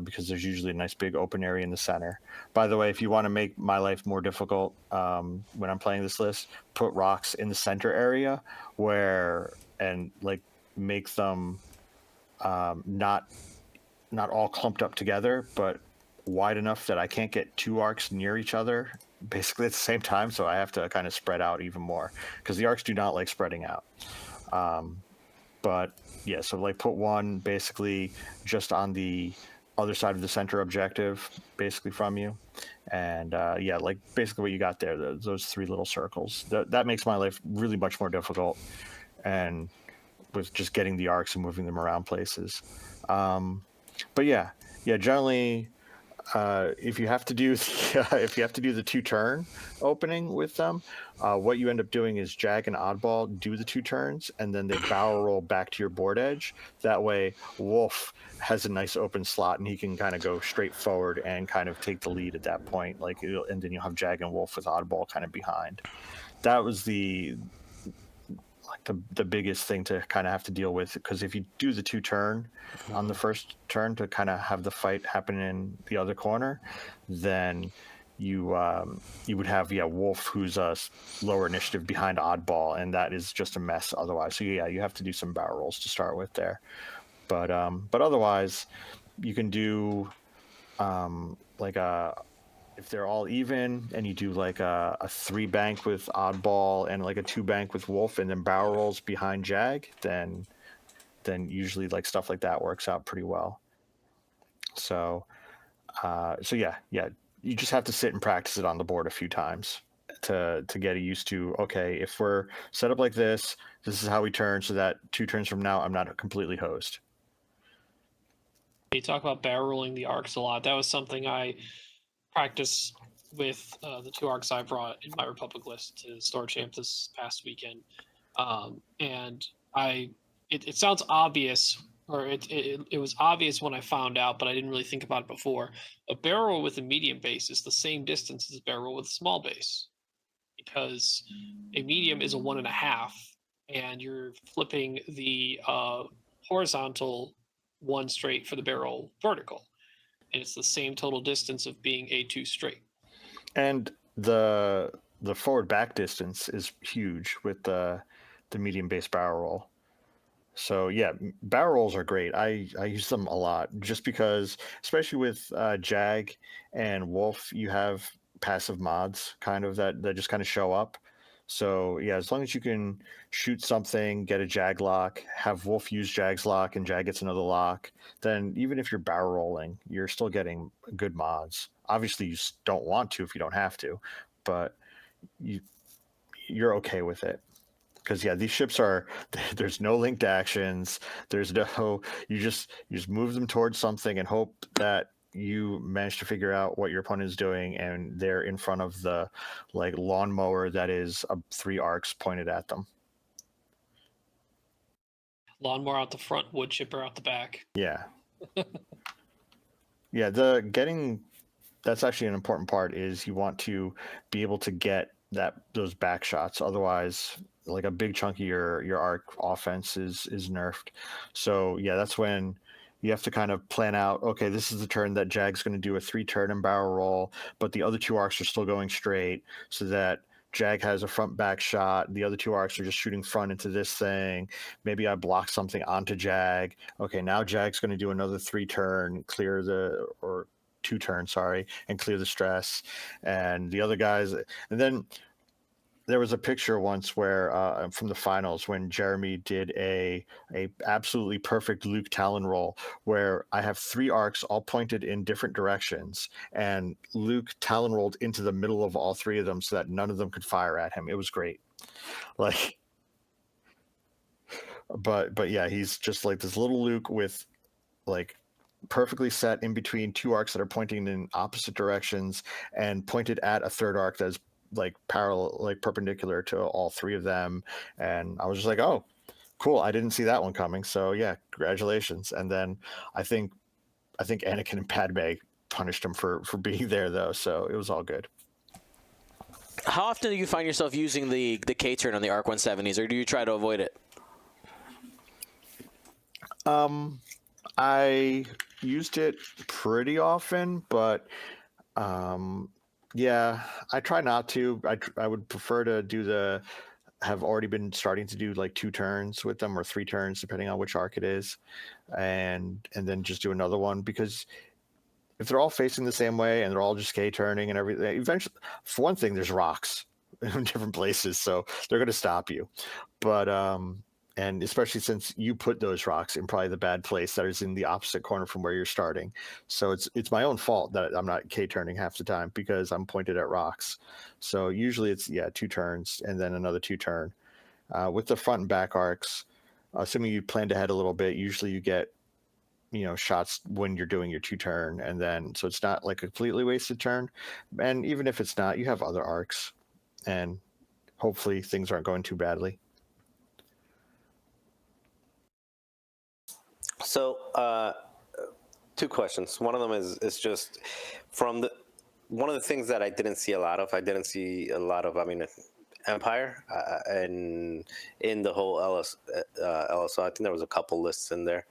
because there's usually a nice big open area in the center. By the way, if you want to make my life more difficult when I'm playing this list, put rocks in the center area and like make them not all clumped up together, but wide enough that I can't get two arcs near each other basically at the same time, so I have to kind of spread out even more because the arcs do not like spreading out. But yeah, so like put one basically just on the other side of the center objective, basically from you, and yeah, like basically what you got there, those three little circles. That makes my life really much more difficult, and with just getting the arcs and moving them around places. But yeah, generally. If you have to do the 2-turn opening with them, what you end up doing is Jag and Oddball do the 2 turns, and then they barrel roll back to your board edge. That way, Wolf has a nice open slot, and he can kind of go straight forward and kind of take the lead at that point. And then you'll have Jag and Wolf with Oddball kind of behind. That was the biggest thing to kind of have to deal with, because if you do the 2-turn on the first turn to kind of have the fight happen in the other corner, then you would have Wolf, who's a lower initiative behind Oddball, and that is just a mess otherwise. So yeah, you have to do some barrel rolls to start with there, but otherwise you can do if they're all even and you do like a 3 bank with Oddball and like a 2 bank with Wolf and then barrel rolls behind Jag, then usually like stuff like that works out pretty well. So yeah, you just have to sit and practice it on the board a few times to get used to, okay, if we're set up like this is how we turn, so that 2 turns from now I'm not completely hosed. You talk about barrel rolling the arcs a lot. That was something I practice with the 2 arcs I brought in my Republic list to Store Champ this past weekend, and it sounds obvious, or it was obvious when I found out, but I didn't really think about it before. A barrel with a medium base is the same distance as a barrel with a small base, because a medium is a 1.5, and you're flipping the horizontal 1 straight for the barrel vertical. And it's the same total distance of being A2 straight. And the forward back distance is huge with the medium base barrel roll. So yeah, barrel rolls are great. I use them a lot just because, especially with Jag and Wolf, you have passive mods kind of that just kind of show up. So yeah, as long as you can shoot something, get a Jag lock, have Wolf use Jag's lock, and Jag gets another lock, then even if you're barrel rolling, you're still getting good mods. Obviously, you don't want to if you don't have to, but you're okay with it. Because yeah, these ships there's no linked actions. There's no you just move them towards something and hope that you manage to figure out what your opponent is doing, and they're in front of the like lawnmower that is 3 arcs pointed at them. Lawnmower out the front, wood chipper out the back. Yeah. Yeah, that's actually an important part, is you want to be able to get those back shots. Otherwise, like a big chunk of your arc offense is nerfed. So yeah, that's when you have to kind of plan out, okay, this is the turn that Jag's going to do a 3-turn and barrel roll, but the other 2 arcs are still going straight, so that Jag has a front back shot. The other 2 arcs are just shooting front into this thing. Maybe I block something onto Jag. Okay, now Jag's going to do another 3-turn, or 2-turn, sorry, and clear the stress. And the other guys, and then there was a picture once where from the finals when Jeremy did a absolutely perfect Luke Talon roll, where I have 3 arcs all pointed in different directions, and Luke Talon rolled into the middle of all 3 of them so that none of them could fire at him. It was great. Like, but yeah, he's just like this little Luke with like perfectly set in between 2 arcs that are pointing in opposite directions and pointed at a 3rd arc that's like parallel, like perpendicular to all 3 of them. And I was just like, oh, cool, I didn't see that one coming. So yeah, congratulations. And then I think Anakin and Padme punished him for being there though, so it was all good. How often do you find yourself using the K-turn on the ARC 170s, or do you try to avoid it? I used it pretty often, but yeah, I try not to. I would prefer to have already been starting to do like 2 turns with them, or 3 turns depending on which arc it is, and then just do another one, because if they're all facing the same way and they're all just K turning and everything, eventually, for one thing, there's rocks in different places, so they're going to stop you. But and especially since you put those rocks in probably the bad place that is in the opposite corner from where you're starting, so it's my own fault that I'm not K turning half the time because I'm pointed at rocks. So usually it's 2 turns and then another 2 turn. With the front and back arcs, assuming you planned ahead a little bit, usually you get shots when you're doing your 2 turn, and then so it's not like a completely wasted turn. And even if it's not, you have other arcs, and hopefully things aren't going too badly. So, 2 questions. One of them is just from one of the things that I didn't see a lot of. I mean, Empire and in the whole LSO. I think there was a couple lists in there,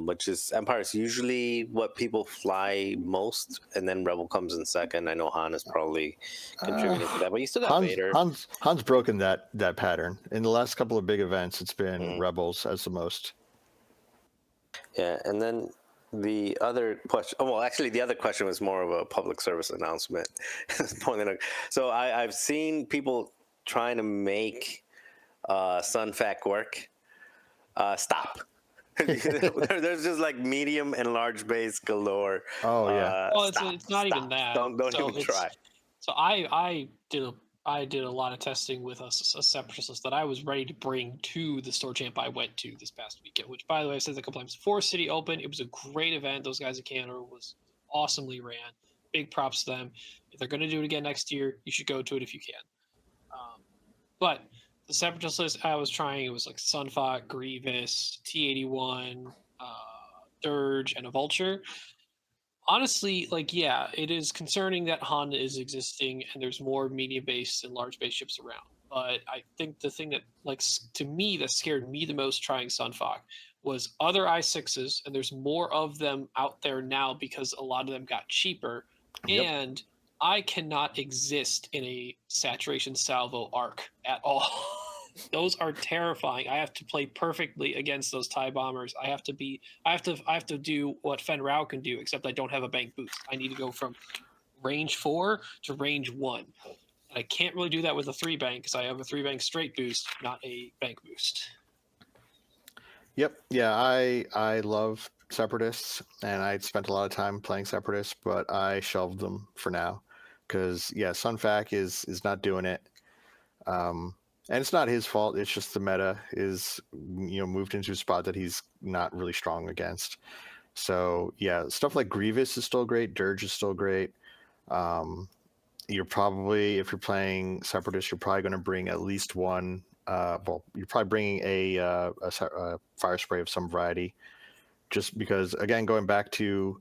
which is Empire is usually what people fly most, and then Rebel comes in second. I know Han is probably contributing to that, but you still got Vader. Han's broken that pattern. In the last couple of big events, it's been Rebels as the most. Yeah, and then the other question. Oh, well, actually, the other question was more of a public service announcement. So I've seen people trying to make Sunfac work. Stop. There's just like medium and large base galore. Oh yeah. Well, it's not even that. Don't even try. So I did a lot of testing with a separatist list that I was ready to bring to the store champ I went to this past weekend, which, by the way, I said a couple times, Forest City Open. It was a great event. Those guys at Canada was awesomely ran. Big props to them. If they're going to do it again next year, you should go to it if you can. But the separatist list I was trying, it was like Sunfot, Grievous, T-81, Dirge, and a Vulture. Honestly, it is concerning that Han is existing and there's more medium-based and large base ships around. But I think the thing that, to me, that scared me the most trying Sunfok was other I6s, and there's more of them out there now because a lot of them got cheaper. Yep. And I cannot exist in a saturation salvo arc at all. Those are terrifying. I have to play perfectly against those TIE bombers. I have to do what Fen Rao can do, except I don't have a bank boost. I need to go from range 4 to range 1. And I can't really do that with a 3-bank because I have a 3-bank straight boost, not a bank boost. Yep. Yeah, I love Separatists, and I spent a lot of time playing Separatists, but I shelved them for now because Sunfac is not doing it. And it's not his fault. It's just the meta is, moved into a spot that he's not really strong against. So stuff like Grievous is still great. Dirge is still great. You're probably, if you're playing Separatist, you're probably going to bring at least one. You're probably bringing a fire spray of some variety, just because, again, going back to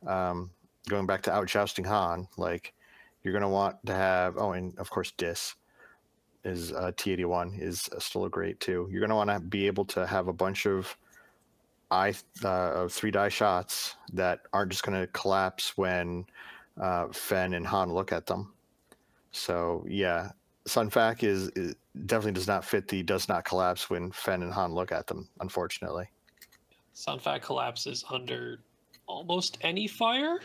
outjousting Han, you're going to want to have. Oh, and of course, Dis is T-81 is still a great too. You're going to want to be able to have a bunch of 3-die shots that aren't just going to collapse when Fen and Han look at them. So Sunfac is definitely does not fit the does not collapse when Fen and Han look at them, unfortunately. Sunfac collapses under almost any fire,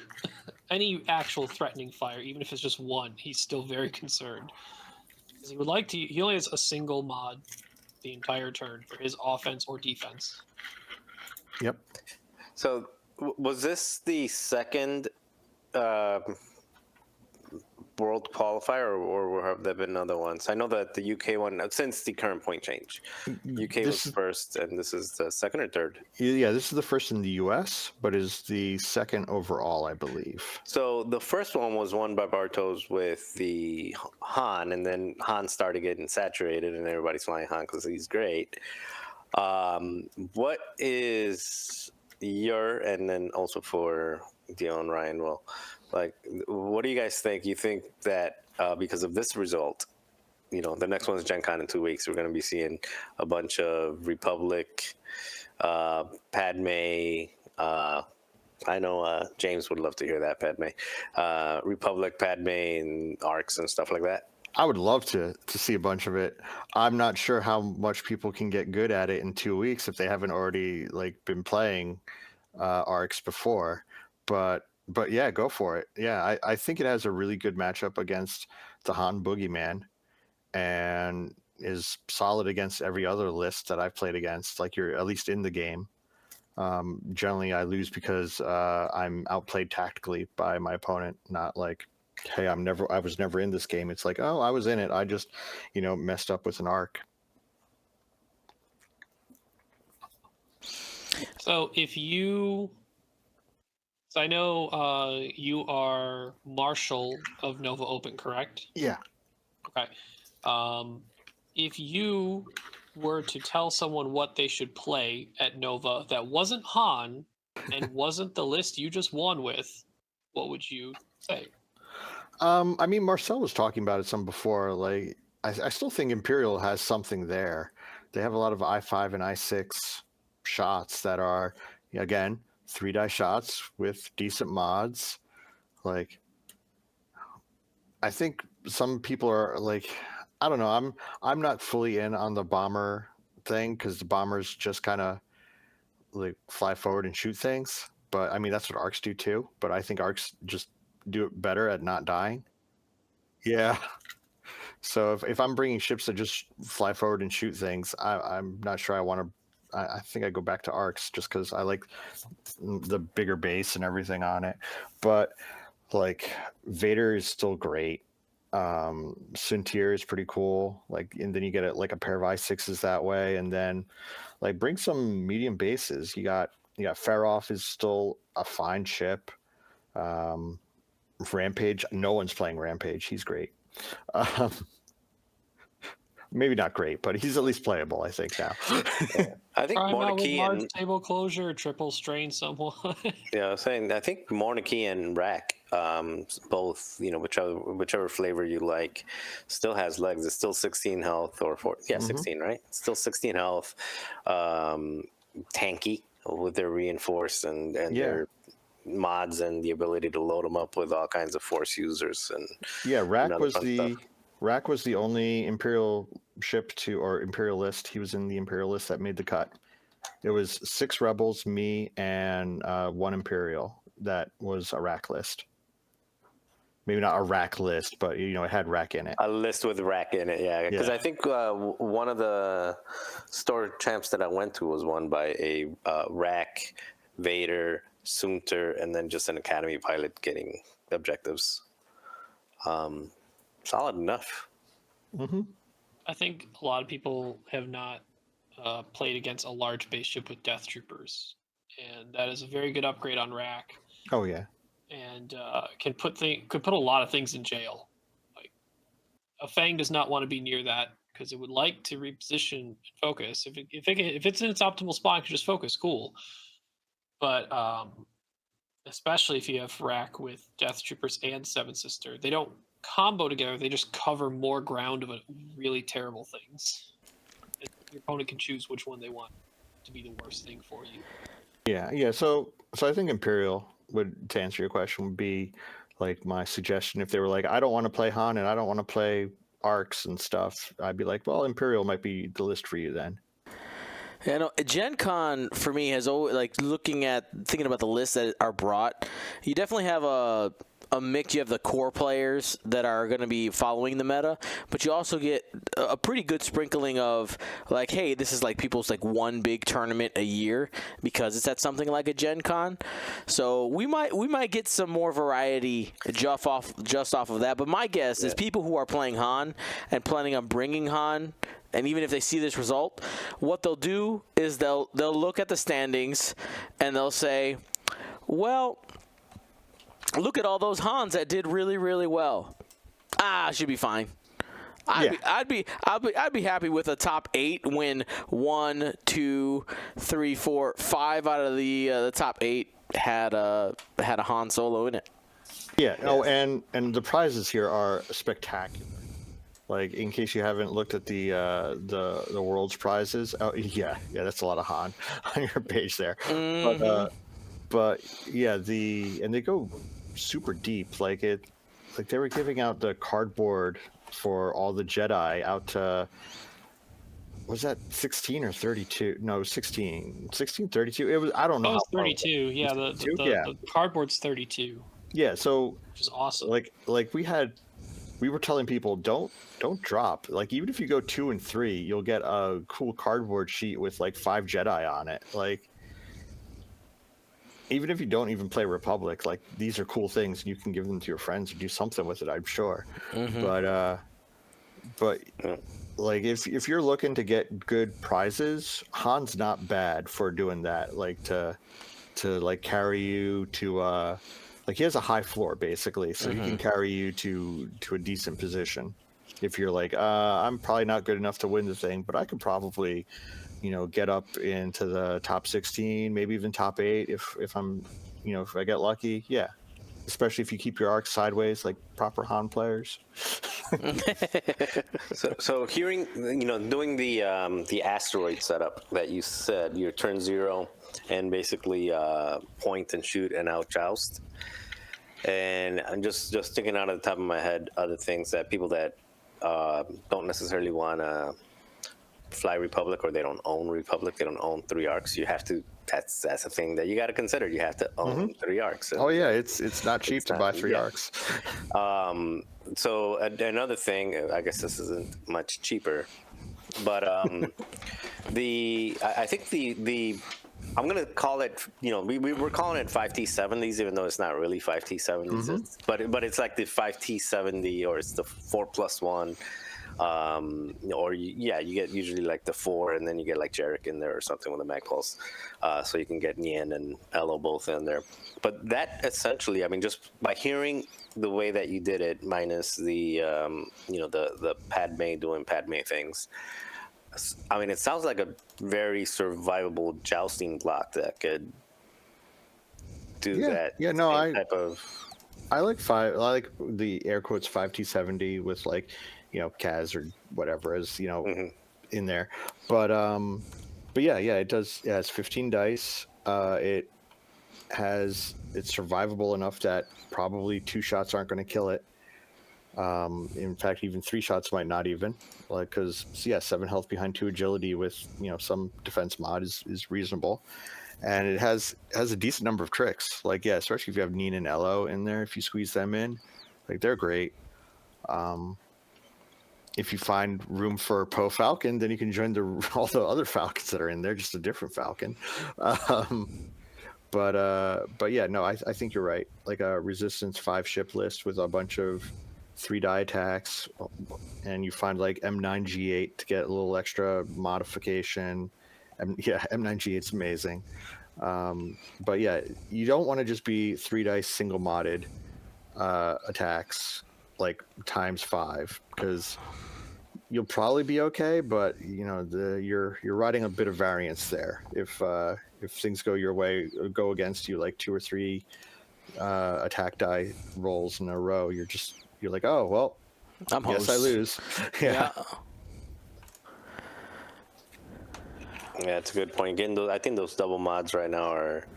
any actual threatening fire, even if it's just one. He's still very concerned. He would like to. He only has a single mod the entire turn for his offense or defense. Yep. So was this the second World Qualifier, or have there been other ones? I know that the UK one, since the current point change, UK was first, and this is the second or third? Yeah, this is the first in the US, but is the second overall, I believe. So the first one was won by Bartos with the Han, and then Han started getting saturated, and everybody's flying Han because he's great. What is your, and then also for Dion Ryan, what do you guys think? You think that because of this result, the next one's Gen Con in 2 weeks, we're going to be seeing a bunch of Republic, Padme, I know James would love to hear that, Padme, Republic, Padme, and arcs and stuff like that? I would love to see a bunch of it. I'm not sure how much people can get good at it in 2 weeks if they haven't already been playing arcs before, but but yeah, go for it. Yeah, I think it has a really good matchup against the Han Boogeyman, and is solid against every other list that I've played against. Like, you're at least in the game. Generally, I lose because I'm outplayed tactically by my opponent. Not like, hey, I was never in this game. It's like, oh, I was in it. I just, messed up with an arc. So I know you are Marshal of Nova Open, correct? Yeah. Okay. If you were to tell someone what they should play at Nova that wasn't Han and wasn't the list you just won with, what would you say? I mean, Marcel was talking about it some before. Like, I still think Imperial has something there. They have a lot of I5 and I6 shots that are, again, 3-die shots with decent mods. Like, I think some people are like, I don't know. I'm not fully in on the bomber thing, because the bombers just kind of like fly forward and shoot things. But I mean, that's what arcs do too. But I think arcs just do it better at not dying. Yeah. So if I'm bringing ships that just fly forward and shoot things, I'm not sure I want to. I think I go back to arcs just because I like the bigger base and everything on it. But like, Vader is still great. Suntir is pretty cool. Like, and then you get like a pair of I6s that way, and then like bring some medium bases. You got Feroff is still a fine ship. Rampage, no one's playing Rampage. He's great. Maybe not great, but he's at least playable, I think, now. I think Try him out with Monarchy large and table closure, triple strain someone. yeah, I was saying I think Monarchy and Rack, both, whichever flavor you like, still has legs. It's still 16 health or 16, right? It's still 16 health, tanky with their reinforced and their mods and the ability to load them up with all kinds of force users and Rack was the only Imperial ship or Imperial list. He was in the Imperial list that made the cut. It was 6 rebels, me, and 1 Imperial that was a Rack list. Maybe not a Rack list, but it had Rack in it. A list with Rack in it, yeah. Because Yeah. I think one of the store champs that I went to was won by a Rack, Vader, Sunter, and then just an Academy pilot getting objectives. Solid enough. Mm-hmm. I think a lot of people have not played against a large base ship with Death Troopers, and that is a very good upgrade on Rack. Oh yeah. And could put a lot of things in jail. Like, a Fang does not want to be near that because it would like to reposition and focus. If it's in its optimal spot, it can just focus. Cool. But especially if you have Rack with Death Troopers and Seven Sister, they don't combo together. They just cover more ground of really terrible things. And your opponent can choose which one they want to be the worst thing for you. Yeah. So I think Imperial would, to answer your question, would be like my suggestion. If they were like, I don't want to play Han and I don't want to play arcs and stuff, I'd be like, well, Imperial might be the list for you then. Yeah, no, Gen Con for me has always, like, thinking about the lists that are brought, you definitely have a mix. You have the core players that are going to be following the meta, but you also get a pretty good sprinkling of, like, hey, this is like people's like one big tournament a year because it's at something like a Gen Con. So we might get some more variety just off of that. But my guess is people who are playing Han and planning on bringing Han, and even if they see this result, what they'll do is they'll look at the standings and they'll say, well, look at all those Hans that did really, really well. I should be fine. I'd be happy with a top 8 when 1, 2, 3, 4, 5 out of the top 8 had a Han Solo in it. Yeah. Oh, and the prizes here are spectacular. Like, in case you haven't looked at the world's prizes, oh yeah, that's a lot of Han on your page there. Mm-hmm. But yeah, and they go super deep. Like they were giving out the cardboard for all the Jedi out to was that 16 or 32? No, 16. 16, 32. It was, I don't know. Oh, it's how 32. Yeah, the cardboard's 32. Yeah, so Which is awesome. like we were telling people don't drop. Like even if you go 2 and 3, you'll get a cool cardboard sheet with like 5 Jedi on it. Like even if you don't even play Republic, like these are cool things. You can give them to your friends or do something with it, I'm sure. But like if you're looking to get good prizes, Han's not bad for doing that. Like to like carry you to like he has a high floor basically, so he can carry you to a decent position. If you're like, I'm probably not good enough to win the thing, but I could probably, get up into the top 16, maybe even top 8 if I'm, if I get lucky. Yeah. Especially if you keep your arc sideways like proper Han players. So hearing, doing the asteroid setup that you said, your turn 0 and basically point and shoot and out joust. And I'm just thinking out of the top of my head other things that people that don't necessarily want to fly Republic, or they don't own Republic, they don't own 3 arcs. You have to. That's a thing that you got to consider. You have to own 3 arcs. Oh yeah, it's not cheap to buy 3 arcs. So another thing, I guess this isn't much cheaper, but I think the I'm gonna call it, we were calling it 5T70s, even though it's not really 5T70s. But it's like the 5T70, or it's the 4+1. Or you get usually like the 4, and then you get like Jarek in there or something with a mag pulse, so you can get Nien and Elo both in there. But that essentially, I mean, just by hearing the way that you did it, minus the the Padme doing Padme things, I mean, it sounds like a very survivable jousting block that could do that. Yeah, no, type of. I like the air quotes 5T70 with like, Kaz or whatever is, in there. But yeah, it does. Yeah, it's 15 dice. It's survivable enough that probably 2 shots aren't going to kill it. In fact, even 3 shots might not even, like, because 7 health behind 2 agility with some defense mod is reasonable, and it has a decent number of tricks. Like especially if you have Neen and Elo in there, if you squeeze them in, like they're great. If you find room for Poe Falcon, then you can join all the other Falcons that are in there, just a different Falcon. But yeah, no, I think you're right. Like a Resistance 5 ship list with a bunch of 3 die attacks, and you find like M9G8 to get a little extra modification. M9G8's amazing. But yeah, you don't want to just be 3 dice single modded attacks like times 5, because you'll probably be okay, but you're riding a bit of variance there. If things go your way or go against you, like 2 or 3 attack die rolls in a row, you're like, oh well, I'm guess I lose. Yeah. Yeah, that's a good point. Again, I think those double mods right now are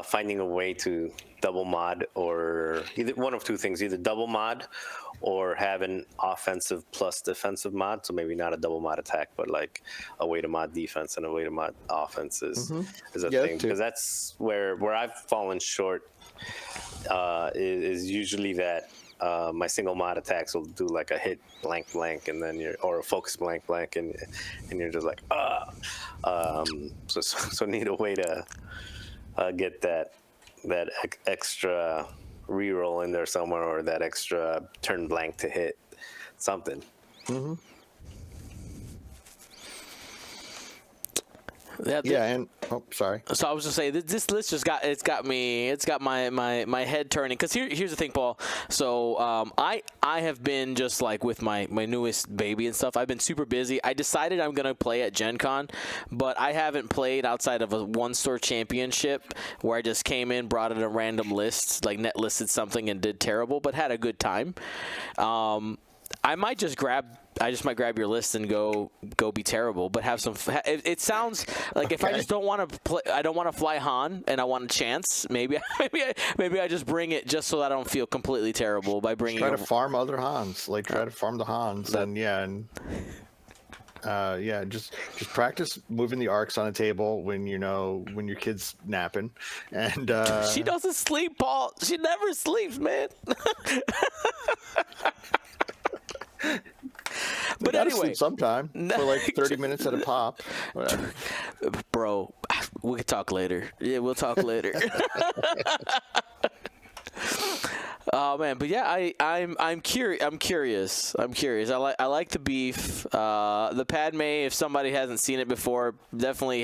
finding a way to double mod, or either one of 2 things: either double mod or have an offensive plus defensive mod. So maybe not a double mod attack, but like a way to mod defense and a way to mod offense is a thing. Because that's where I've fallen short. Is usually that my single mod attacks will do like a hit blank, and then or a focus blank, and you're just like so need a way to get that extra reroll in there somewhere, or that extra turn blank to hit something. And sorry. So I was just saying, this list just got my head turning. Because here's the thing, Paul. So I have been just like with my newest baby and stuff. I've been super busy. I decided I'm gonna play at Gen Con, but I haven't played outside of a 1-store championship where I just came in, brought in a random list, like net listed something and did terrible, but had a good time. I might just grab your list and go be terrible, but have some. It sounds like if I just don't want to play, I don't want to fly Han, and I want a chance. Maybe I just bring it just so that I don't feel completely terrible by bringing. Try to farm other Hans, like try to farm the Hans, and Yeah, just practice moving the arcs on a table when when your kid's napping, and She doesn't sleep, Paul. She never sleeps, man. But gotta anyway, sleep sometime for like 30 minutes at a pop. Whatever. bro, we can talk later. Yeah, we'll talk later. Oh man, but yeah, I'm curious. I like the beef. The Padme, if somebody hasn't seen it before, definitely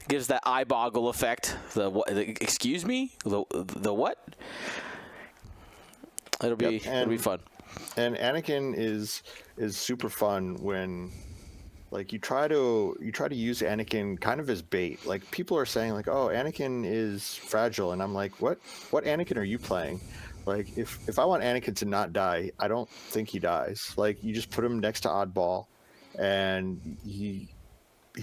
gives that eye boggle effect. Excuse me? The what? It'll be fun. And Anakin is super fun when like you try to use Anakin kind of as bait. Like people are saying like, "Oh, Anakin is fragile." And I'm like, "What Anakin are you playing?" Like if I want Anakin to not die, I don't think he dies. Like you just put him next to Oddball and he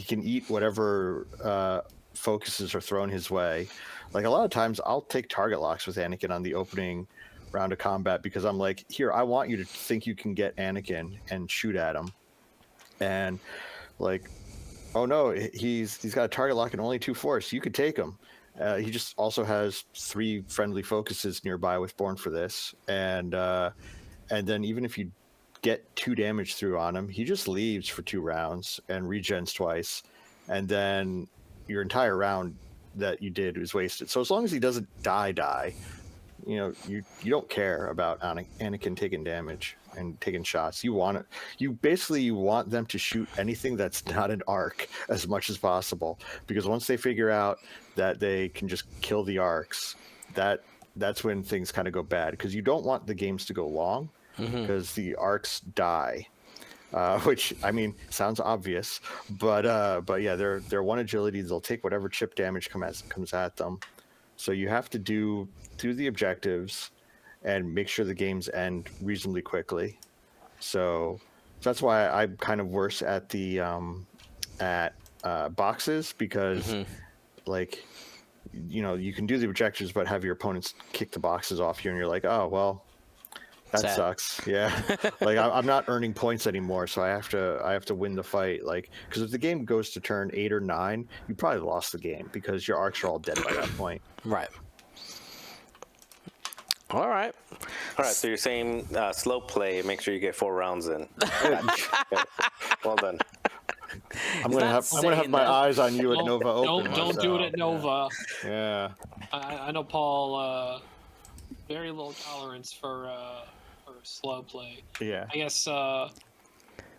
can eat whatever focuses are thrown his way. Like a lot of times I'll take target locks with Anakin on the opening round of combat because I'm like, here, I want you to think you can get Anakin and shoot at him. And like, oh no, he's got a target lock and only 2 force. You could take him. He just also has 3 friendly focuses nearby with Born for this. And then even if you get 2 damage through on him, he just leaves for 2 rounds and regens twice. And then your entire round that you did is wasted. So as long as he doesn't die, you don't care about Anakin taking damage and taking shots. You want it. You want them to shoot anything that's not an arc as much as possible, because once they figure out that they can just kill the arcs, that's when things kind of go bad, because you don't want the games to go long because the arcs die. Which I mean sounds obvious, but yeah, they're 1 agility. They'll take whatever chip damage comes at them. So you have to do the objectives and make sure the games end reasonably quickly. So that's why I'm kind of worse at the boxes, because like you can do the objectives but have your opponents kick the boxes off you, and you're like, oh well, that Sad. sucks. Yeah. Like I'm not earning points anymore, so I have to win the fight. Like, because if the game goes to turn 8 or 9, you probably lost the game because your arcs are all dead by that point. Right. All right. So you're saying slow play, make sure you get 4 rounds in. Well done. I'm gonna have my eyes on you at Nova Open. Don't do it at Nova. Yeah. I know Paul. Very low tolerance for slow play. Yeah. I guess Paul,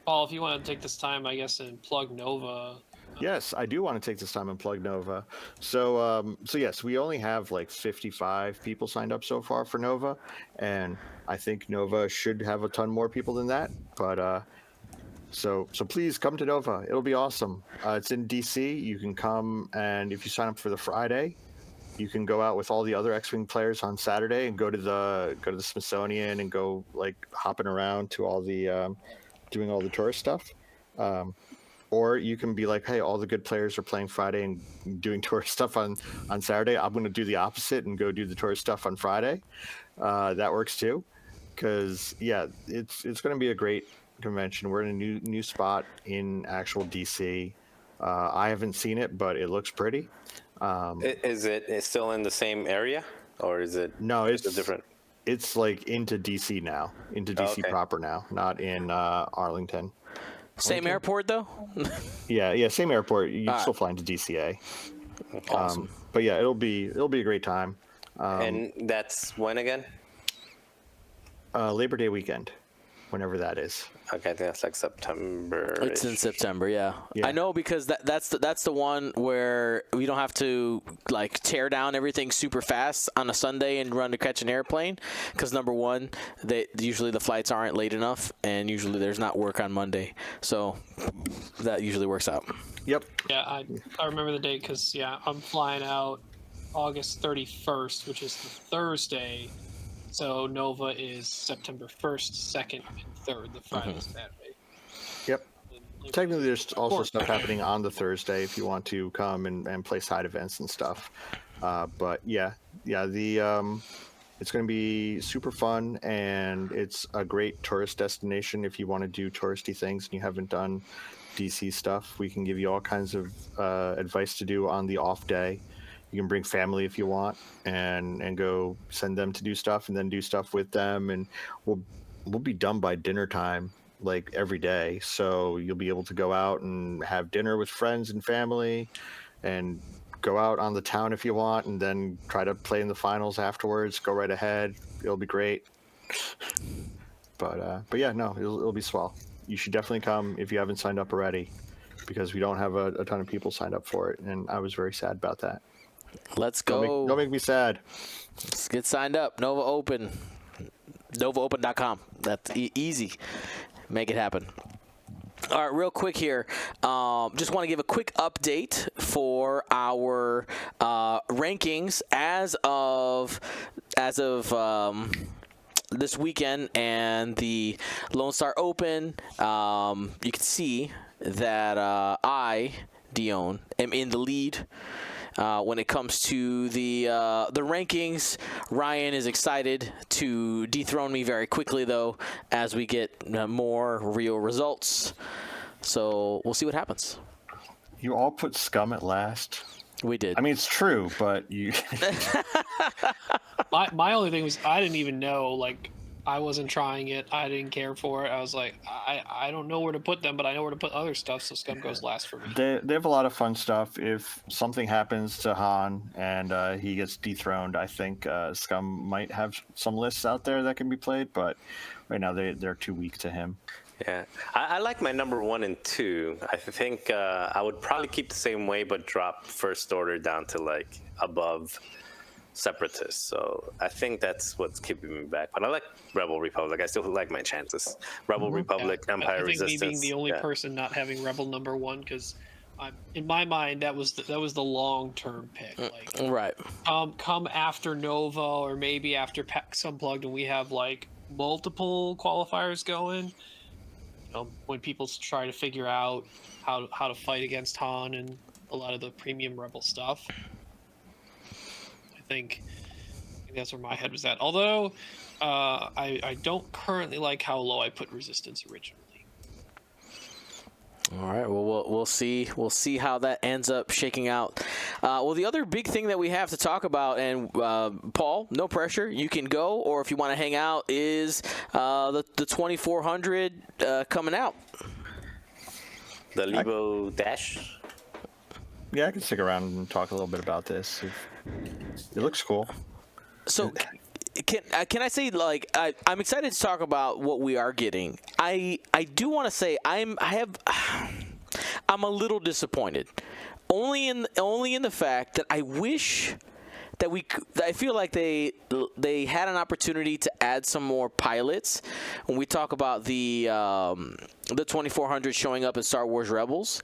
if you want to take this time, I guess, and plug Nova. Yes, I do want to take this time and plug Nova. So yes, we only have like 55 people signed up so far for Nova, and I think Nova should have a ton more people than that. But so please come to Nova. It'll be awesome. It's in DC. You can come, and if you sign up for the Friday, you can go out with all the other X-Wing players on Saturday and go to the Smithsonian and go like hopping around to all the doing all the tourist stuff. Or you can be like, hey, all the good players are playing Friday and doing tourist stuff on Saturday. I'm going to do the opposite and go do the tourist stuff on Friday. That works too, because yeah, it's going to be a great convention. We're in a new spot in actual DC. I haven't seen it, but it looks pretty. Is it still in the same area, or is it? No, it's different. It's like into DC now, into DC proper now, not in Arlington. Same airport though. Yeah, same airport. You still fly into DCA. Awesome. But yeah, it'll be a great time. And that's when again? Labor Day weekend, whenever that is. Okay, I think that's like September. It's in September, yeah. Yeah. I know, because that's the one where we don't have to like tear down everything super fast on a Sunday and run to catch an airplane. Because number one, usually the flights aren't late enough, and usually there's not work on Monday, so that usually works out. Yep. Yeah, I remember the date because I'm flying out August 31st, which is the Thursday. So Nova is September 1st, 2nd, and 3rd, the Friday and Saturday. Yep. Technically, there's also stuff happening on the Thursday if you want to come and play side events and stuff. But yeah, it's going to be super fun, and it's a great tourist destination if you want to do touristy things and you haven't done DC stuff. We can give you all kinds of advice to do on the off day. You can bring family if you want, and go send them to do stuff, and then do stuff with them, and we'll be done by dinner time, like every day. So you'll be able to go out and have dinner with friends and family, and go out on the town if you want, and then try to play in the finals afterwards. Go right ahead. It'll be great. But yeah, no, it'll be swell. You should definitely come if you haven't signed up already, because we don't have a ton of people signed up for it, and I was very sad about that. Let's go. Don't make me sad. Let's get signed up. Nova Open. NovaOpen.com. That's easy. Make it happen. All right, real quick here. Just want to give a quick update for our rankings as of this weekend and the Lone Star Open. You can see that I, Dion, am in the lead. When it comes to the rankings, Ryan is excited to dethrone me very quickly, though, as we get more real results. So we'll see what happens. You all put Scum at last. We did. I mean, it's true, but you. My only thing was I didn't even know, like, I wasn't trying it. I didn't care for it. I was like, I don't know where to put them, but I know where to put other stuff, so Scum goes last for me. They have a lot of fun stuff. If something happens to Han and he gets dethroned, I think Scum might have some lists out there that can be played, but right now they're too weak to him. Yeah, I like my number 1 and 2. I think I would probably keep the same way, but drop First Order down to like above Separatists. So I think that's what's keeping me back. But I like Rebel Republic. I still like my chances. Rebel Republic, Empire I think Resistance. me being the only person not having Rebel number 1, because in my mind that was the long-term pick. Like, Right. Come after Nova, or maybe after PAX Unplugged, and we have like multiple qualifiers going. When people try to figure out how to fight against Han and a lot of the premium Rebel stuff. I think that's where my head was at. Although I don't currently like how low I put Resistance originally. All right. Well, we'll see. We'll see how that ends up shaking out. Well, the other big thing that we have to talk about, and Paul, no pressure, you can go, or if you want to hang out, is the 2400 coming out. The Lebo Dash. Yeah, I can stick around and talk a little bit about this. It looks cool. So, can I say, like, I'm excited to talk about what we are getting. I do want to say I'm a little disappointed, only in the fact that I wish that I feel like they had an opportunity to add some more pilots when we talk about the 2400 showing up in Star Wars Rebels,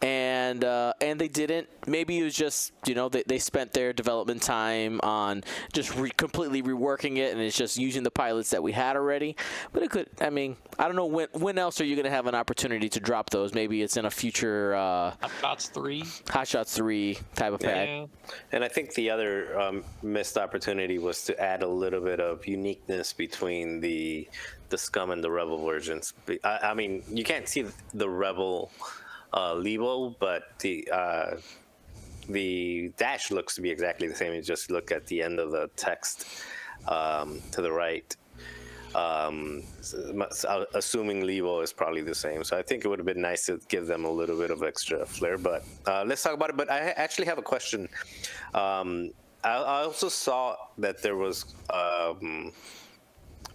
and they didn't. Maybe it was just they spent their development time on just completely reworking it, and it's just using the pilots that we had already. But it could. I mean, I don't know when else are you going to have an opportunity to drop those? Maybe it's in a future Hot Shots 3 type of pack. Yeah. And I think the other missed opportunity was to add a little bit of uniqueness between the Scum and the Rebel versions. I mean, you can't see the Rebel Lebo, but the dash looks to be exactly the same. You just look at the end of the text to the right. Assuming Lebo is probably the same. So I think it would have been nice to give them a little bit of extra flair. But let's talk about it. But I actually have a question. I also saw that there was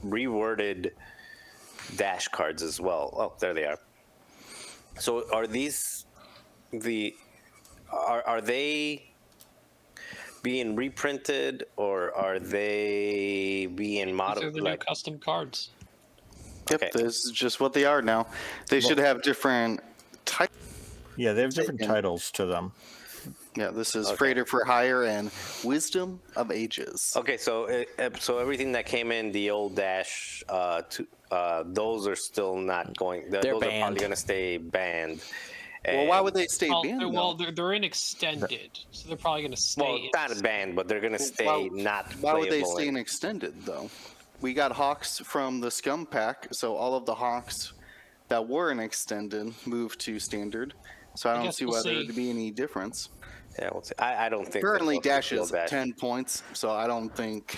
reworded dash cards as well. Oh, there they are. So are these are they being reprinted, or are they being These are the modified? new custom cards. Yep, Okay. this is just what they are now. They should have different types. Yeah, they have different titles to them. Yeah, this is Freighter for Hire and Wisdom of Ages. Okay, so everything that came in the old dash, those are still not going. Those are banned. probably going to stay banned. Well, why would they stay banned? They're in extended, so they're probably going to stay. Well, not banned, but they're going to stay not. Why would they playable stay in- in extended though? We got Hawks from the Scum pack, so all of the Hawks that were an extended move to standard. So I don't guess see we'll whether see. there'd be any difference. Yeah, we'll see. I don't think Currently, that they'll Dash repeal is Dash. 10 points, so I don't think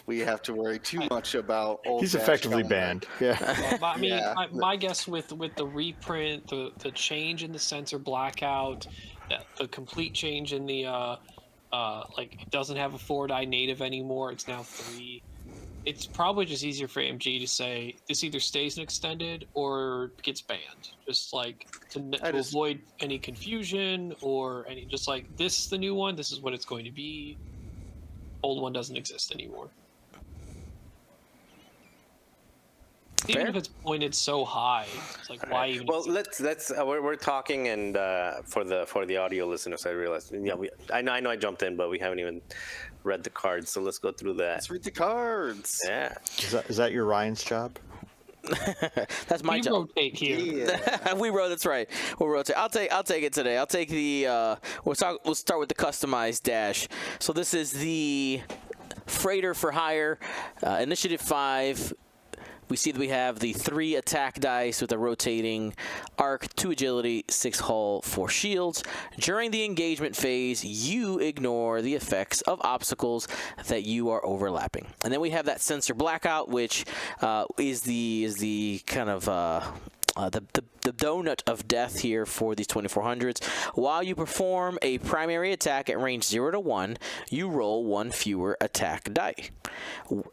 we have to worry too much about old He's Dash effectively coming back. banned. Yeah. Well, but, I mean, Yeah. my guess with the reprint, the change in the sensor blackout, the complete change in the like it doesn't have a 4-die native anymore. It's now 3. It's probably just easier for AMG to say this either stays an extended or gets banned, just like to avoid any confusion or any, just like this is the new one. This is what it's going to be. Old one doesn't exist anymore. Even if it's pointed so high, it's like why even? Well, let's we're talking, and for the audio listeners, I realized I know I jumped in, but we haven't even read the cards, so let's go through that. Let's read the cards. Yeah. Is that your Ryan's job? That's my we job. rotate here. Yeah. We rotate. That's right. We'll rotate. I'll take it today. I'll take the. We'll start with the customized dash. So this is the freighter for hire, Initiative 5. We see that we have the 3 attack dice with a rotating arc, 2 agility, 6 hull, 4 shields. During the engagement phase, you ignore the effects of obstacles that you are overlapping. And then we have that sensor blackout, which is the kind of the donut of death here for these 2400s. While you perform a primary attack at range 0 to 1, you roll 1 fewer attack die.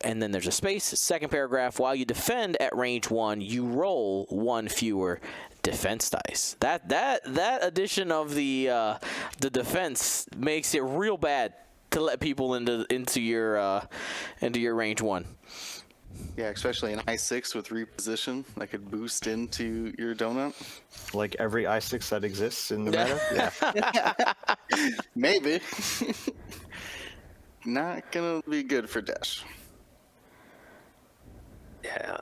And then there's a space. Second paragraph, while you defend at range 1, you roll 1 fewer defense dice. That addition of the defense makes it real bad to let people into your range 1. Yeah, especially an I6 with reposition that could boost into your donut. Like every i6 that exists in the meta? Yeah. Maybe. Not gonna be good for Dash. Yeah.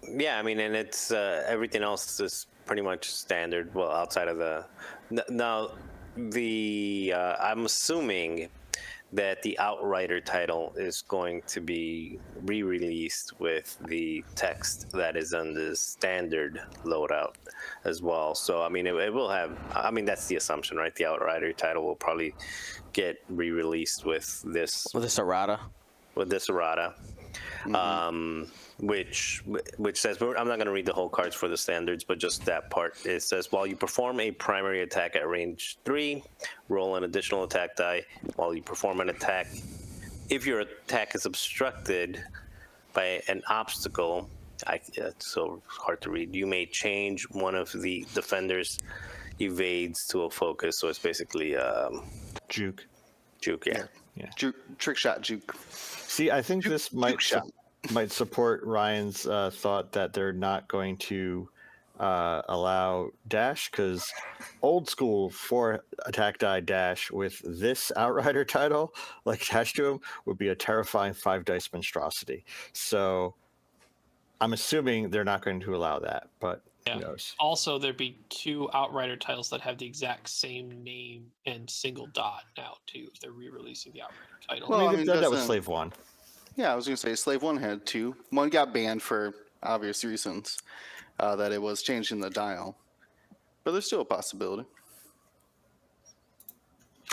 Yeah, I mean, and it's everything else is pretty much standard. Well, outside of the now, I'm assuming that the Outrider title is going to be re-released with the text that is on the standard loadout as well. So I mean, it will have. I mean, that's the assumption, right? The Outrider title will probably get re-released with this errata. With this errata. Which says, I'm not going to read the whole cards for the standards, but just that part. It says, while you perform a primary attack at range 3, roll an additional attack die. While you perform an attack, if your attack is obstructed by an obstacle, it's so hard to read, you may change one of the defender's evades to a focus. So it's basically Juke. Juke, yeah. Trick shot juke. See, I think this might support Ryan's thought that they're not going to allow dash, because old school 4 attack die dash with this Outrider title like attached to him would be a terrifying 5 dice monstrosity. So I'm assuming they're not going to allow that, but who knows? Also, there'd be 2 Outrider titles that have the exact same name and single dot now too if they're re-releasing the Outrider title. Well, I mean, they've done that with Slave 1. Yeah, I was going to say Slave 1 had 2. One got banned for obvious reasons, that it was changing the dial. But there's still a possibility.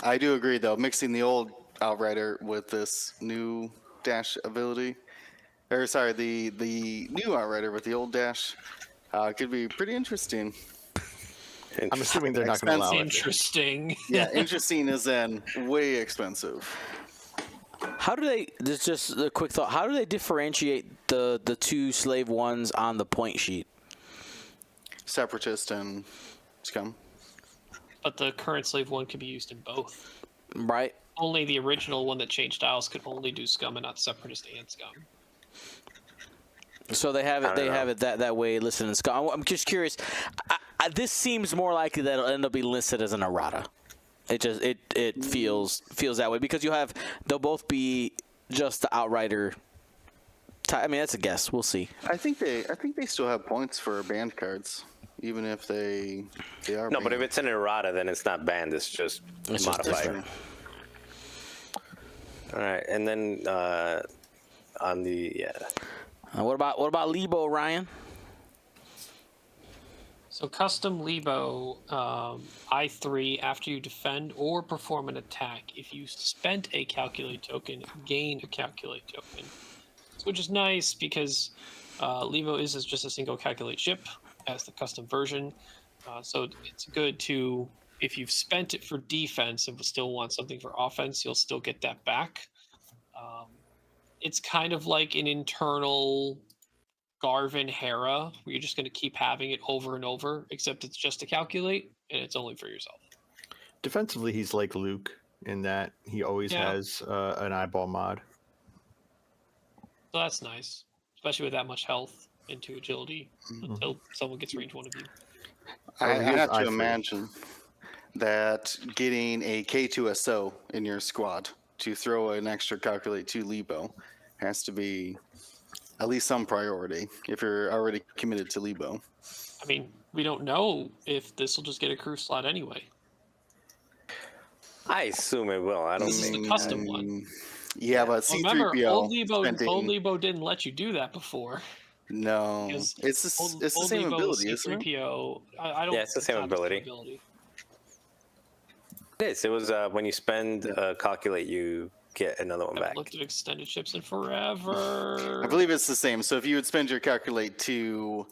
I do agree, though, mixing the old Outrider with this new dash ability, or sorry, the new Outrider with the old dash, could be pretty interesting. I'm assuming they're not going to allow it. Interesting. Yeah, interesting is in way expensive. How do they? This just a quick thought. How do they differentiate the 2 Slave 1s on the point sheet? Separatist and Scum. But the current Slave 1 can be used in both. Right. Only the original one that changed styles could only do Scum and not Separatist and Scum. So they have it. They have it that way listed in Scum. I'm just curious. This seems more likely that it'll end up being listed as an errata. It feels that way because they'll both be just the Outrider. I mean, that's a guess. We'll see. I think they still have points for banned cards, even if they are. No, banned. but if it's an errata, then it's not banned. It's just modified. All right, and then on the What about Lebo, Ryan? So custom Lebo, I3, after you defend or perform an attack, if you spent a calculate token, gain a calculate token. Which is nice because Lebo is just a single calculate ship as the custom version. So it's good to, if you've spent it for defense and still want something for offense, you'll still get that back. It's kind of like an internal Garvin Hera, where you're just going to keep having it over and over, except it's just to calculate and it's only for yourself. Defensively, he's like Luke in that he always has an eyeball mod. So that's nice, especially with that much health into agility until someone gets range one of you. I he is have to I3. imagine that getting a K2SO in your squad to throw an extra calculate 2 Lebo has to be at least some priority if you're already committed to Lebo. I mean, we don't know if this will just get a crew slot anyway. I assume it will. I don't This is think. the custom one. Yeah, but Well, remember, C3PO old Lebo didn't let you do that before. No, Because it's the old same Lebo ability, isn't it? C3PO. I don't. Yeah, it's the same not ability. It is. It was when you spend calculate, you get another one I back. haven't looked at extended ships in forever. I believe it's the same. So if you would spend your calculate to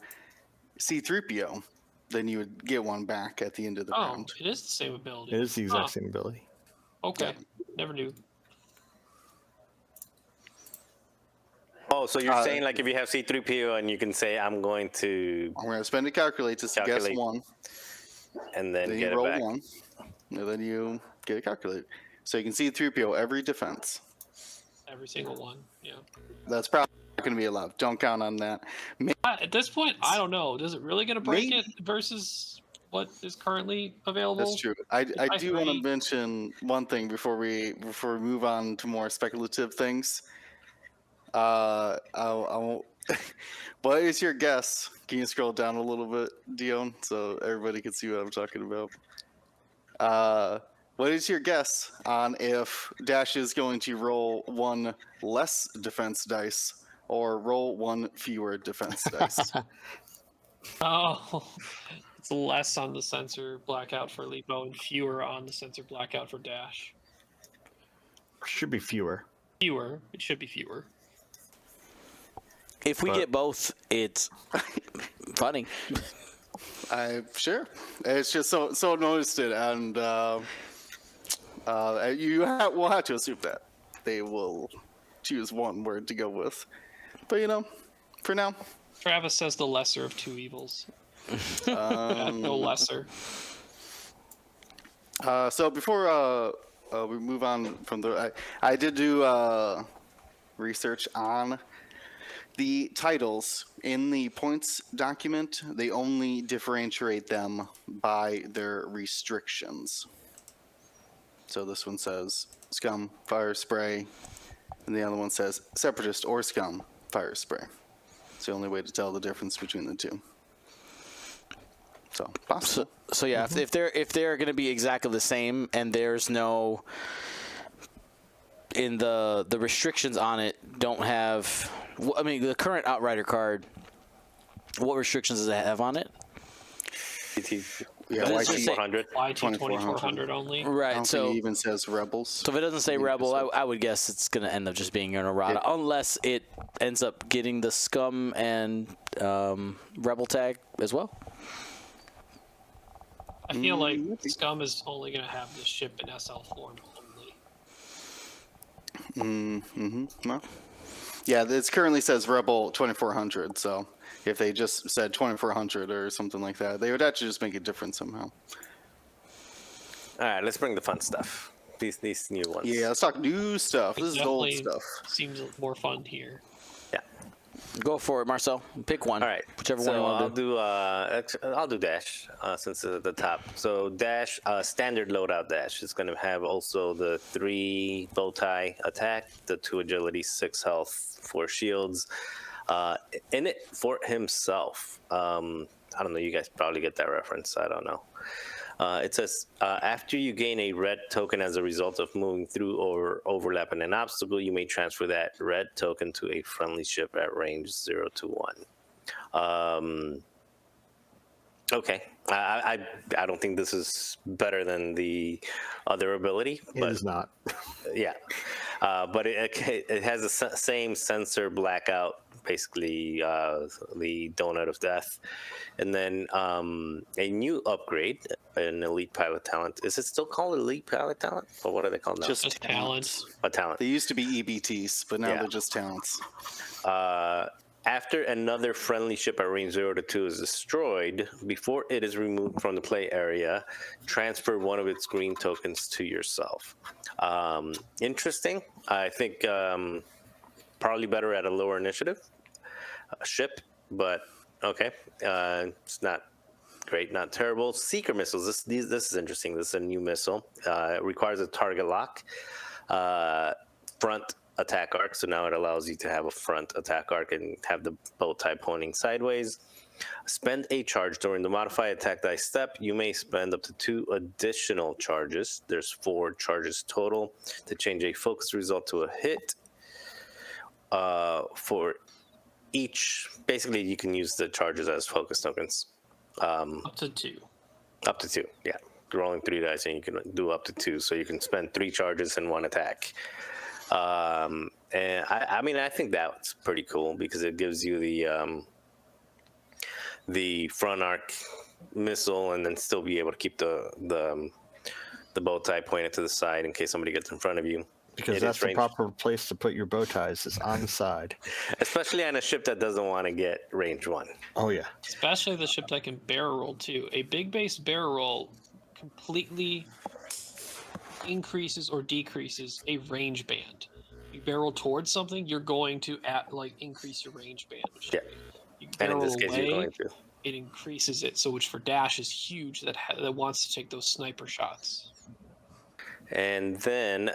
C3PO, then you would get one back at the end of the round. It is the same ability. It is the exact same ability. Okay, never knew. Oh, so you're saying like if you have C3PO and you can say I'm going to spend a calculate to guess one, and then you get roll it back. one, and then you get a calculate. So you can see 3PO every defense. Every single one. Yeah. That's probably not going to be allowed. Don't count on that. At this point, I don't know. Is it really going to break it versus what is currently available? That's true. I do want to mention one thing before we move on to more speculative things. I won't. What is your guess? Can you scroll down a little bit, Dion, so everybody can see what I'm talking about? What is your guess on if Dash is going to roll one less defense dice or roll one fewer defense dice? Oh, it's less on the sensor blackout for Lebo and fewer on the sensor blackout for Dash. Should be fewer. Fewer. It should be fewer. If we get both, it's funny. Sure. It's just so noticed it, and we'll have to assume that they will choose one word to go with. But for now, Travis says the lesser of two evils. No lesser. So before we move on from I did do research on the titles in the points document. They only differentiate them by their restrictions. So this one says scum, fire spray, and the other one says separatist or scum, fire spray. It's the only way to tell the difference between the two. So possible. So yeah, if they're going to be exactly the same, and there's no in the restrictions on it don't have. I mean, the current Outrider card. What restrictions does it have on it? Yeah, Does it say- YT400. YT 2400 only. I Right. don't So think it even says rebels. So if it doesn't say Rebel, I would guess it's going to end up just being an errata, unless it ends up getting the Scum and Rebel tag as well. I feel like Scum is only going to have this ship in SL form only. No. Yeah, it currently says Rebel 2400, so if they just said 2400 or something like that, they would actually just make it different somehow. All right, let's bring the fun stuff. These new ones. Yeah, let's talk new stuff. This is old Definitely stuff. Seems more fun here. Yeah. Go for it, Marcel. Pick one. All right. Whichever so one you want to do. I'll do Dash since it's at the top. So Dash, standard loadout Dash is going to have also the 3 bow tie attack, the 2 agility, 6 health, 4 shields. In it for himself. I don't know. You guys probably get that reference. I don't know. It says, after you gain a red token as a result of moving through or overlapping an obstacle, you may transfer that red token to a friendly ship at range 0 to 1. Okay, I don't think this is better than the other ability, It but is not. yeah, but it has the same sensor blackout, basically the donut of death, and then a new upgrade, an elite pilot talent. Is it still called elite pilot talent, or what are they called now? Just talents. A talent. They used to be EBTs, but now Yeah. they're just talents. After another friendly ship at range 0 to 2 is destroyed, before it is removed from the play area, transfer one of its green tokens to yourself. Interesting. I think probably better at a lower initiative ship, but okay. It's not great, not terrible. Seeker missiles. This is interesting. This is a new missile. It requires a target lock. Front attack arc, so now it allows you to have a front attack arc and have the bow tie pointing sideways. Spend a charge during the modify attack die step. You may spend up to 2 additional charges. There's 4 charges total to change a focus result to a hit. For each, basically, you can use the charges as focus tokens. Up to 2. Up to 2, yeah. Rolling 3 dice, and you can do up to 2, so you can spend 3 charges in 1 attack. And I mean, I think that's pretty cool because it gives you the front arc missile, and then still be able to keep the bow tie pointed to the side in case somebody gets in front of you. Because that's the proper place to put your bow ties, is on the side. Especially on a ship that doesn't want to get range 1. Oh, yeah. Especially the ship that can barrel roll too. A big base barrel roll completely increases or decreases a range band. You barrel towards something, you're going to increase your range band. Yeah. You And in barrel this case, away, you're going to. it increases it. So which for dash is huge. That wants to take those sniper shots. And then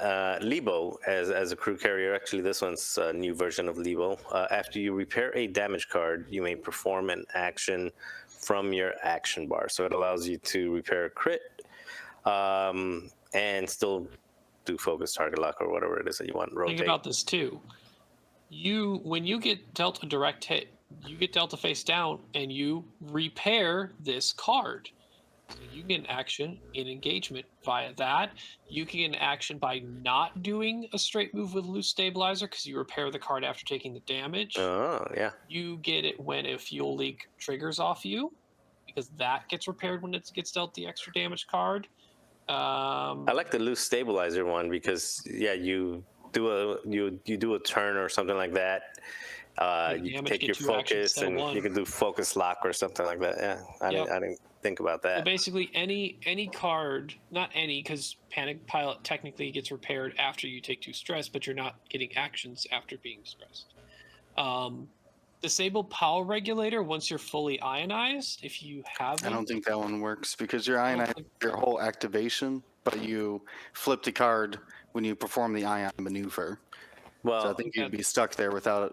Lebo as a crew carrier. Actually, this one's a new version of Lebo. After you repair a damage card, you may perform an action from your action bar. So it allows you to repair a crit and still do focus target lock or whatever it is that you want. Rotate. Think about this too. When you get dealt a direct hit, you get dealt a face down, and you repair this card. So you get an action in engagement via that. You can get an action by not doing a straight move with loose stabilizer because you repair the card after taking the damage. Oh, yeah. You get it when a fuel leak triggers off you because that gets repaired when it gets dealt the extra damage card. I like the loose stabilizer one because you do a turn or something like that. You can take your focus and you can do focus lock or something like that. Yeah, I didn't think about that. So basically, any card, not any, because Panic Pilot technically gets repaired after you take 2 stress, but you're not getting actions after being stressed. Disable Power Regulator once you're fully ionized. If you have, I don't think that one works because you're ionizing your whole activation, but you flip the card when you perform the ion maneuver. Well, so I think you'd be stuck there without it.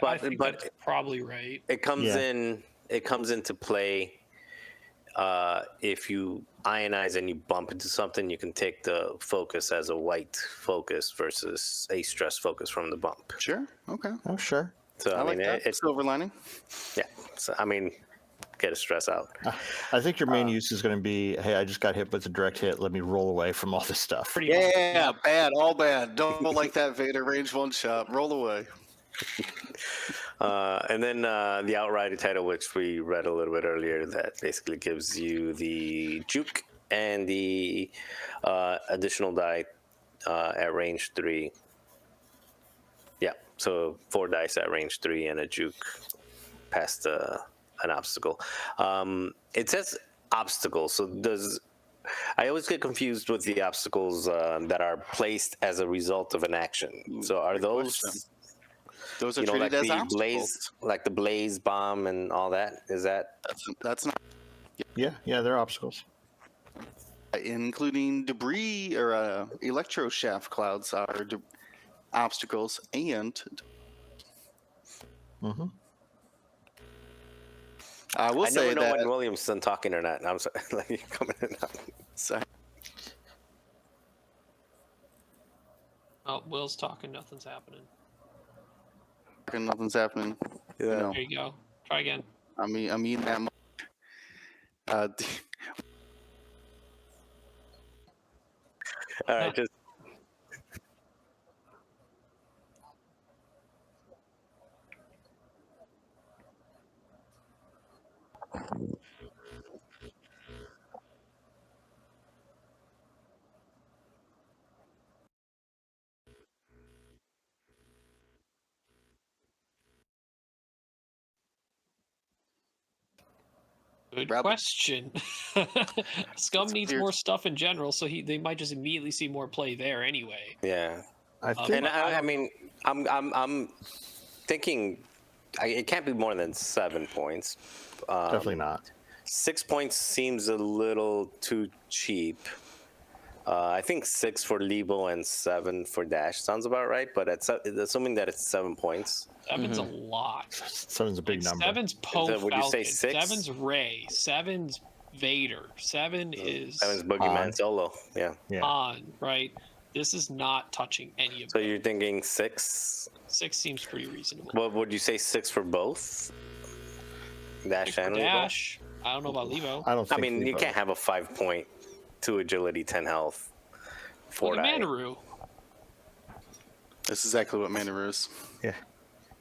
I think that's probably right. It comes into play if you ionize and you bump into something. You can take the focus as a white focus versus a stress focus from the bump. Sure. Okay. Oh, sure. So I mean, like it's silver lining. Yeah. So I mean, get a stress out. I think your main use is going to be, hey, I just got hit with a direct hit. Let me roll away from all this stuff. Yeah, bad, all bad. Don't like that, Vader. Range 1 shot. Roll away. And then the Outrider title, which we read a little bit earlier, that basically gives you the juke and the additional die at range 3. Yeah, so 4 dice at range 3 and a juke past an obstacle. It says obstacle, so I always get confused with the obstacles that are placed as a result of an action. So are those... Those are treated like as the obstacles? blaze, like the blaze bomb and all that. Is that? That's not. Yeah, they're obstacles. Including debris or electro shaft clouds are obstacles, and I will say never know that when William's done talking or not. I'm sorry, like you're coming in. Sorry. Oh, Will's talking. Nothing's happening. Nothing's happening. Yeah. You know, There you go. Try again. I'm eating that. All right, just Good Rob- question. Scum needs weird. more stuff in general, so they might just immediately see more play there anyway. yeah. I Um, think And I I don't mean, I'm thinking it can't be more than 7 points. definitely not. 6 points seems a little too cheap. I think 6 for Lebo and 7 for Dash sounds about right. But assuming that it's 7 points. Seven's a lot. 7's a big Like, number. Seven's Poe Would you say Falcon. 6? Seven's Ray. Seven's Vader. Seven is 7's Boogeyman Han. Solo. Yeah. Yeah. Han, right? This is not touching any of So them. you're thinking 6? 6 seems pretty reasonable. What would you say 6 for both? Dash Six for and Lebo? Dash. I don't know about Levo. I don't I think mean, you Lebo- can't have a 5 point, 2 agility, 10 health. 4 Look at die. Mandaru. That's exactly what Mandaru is. Yeah.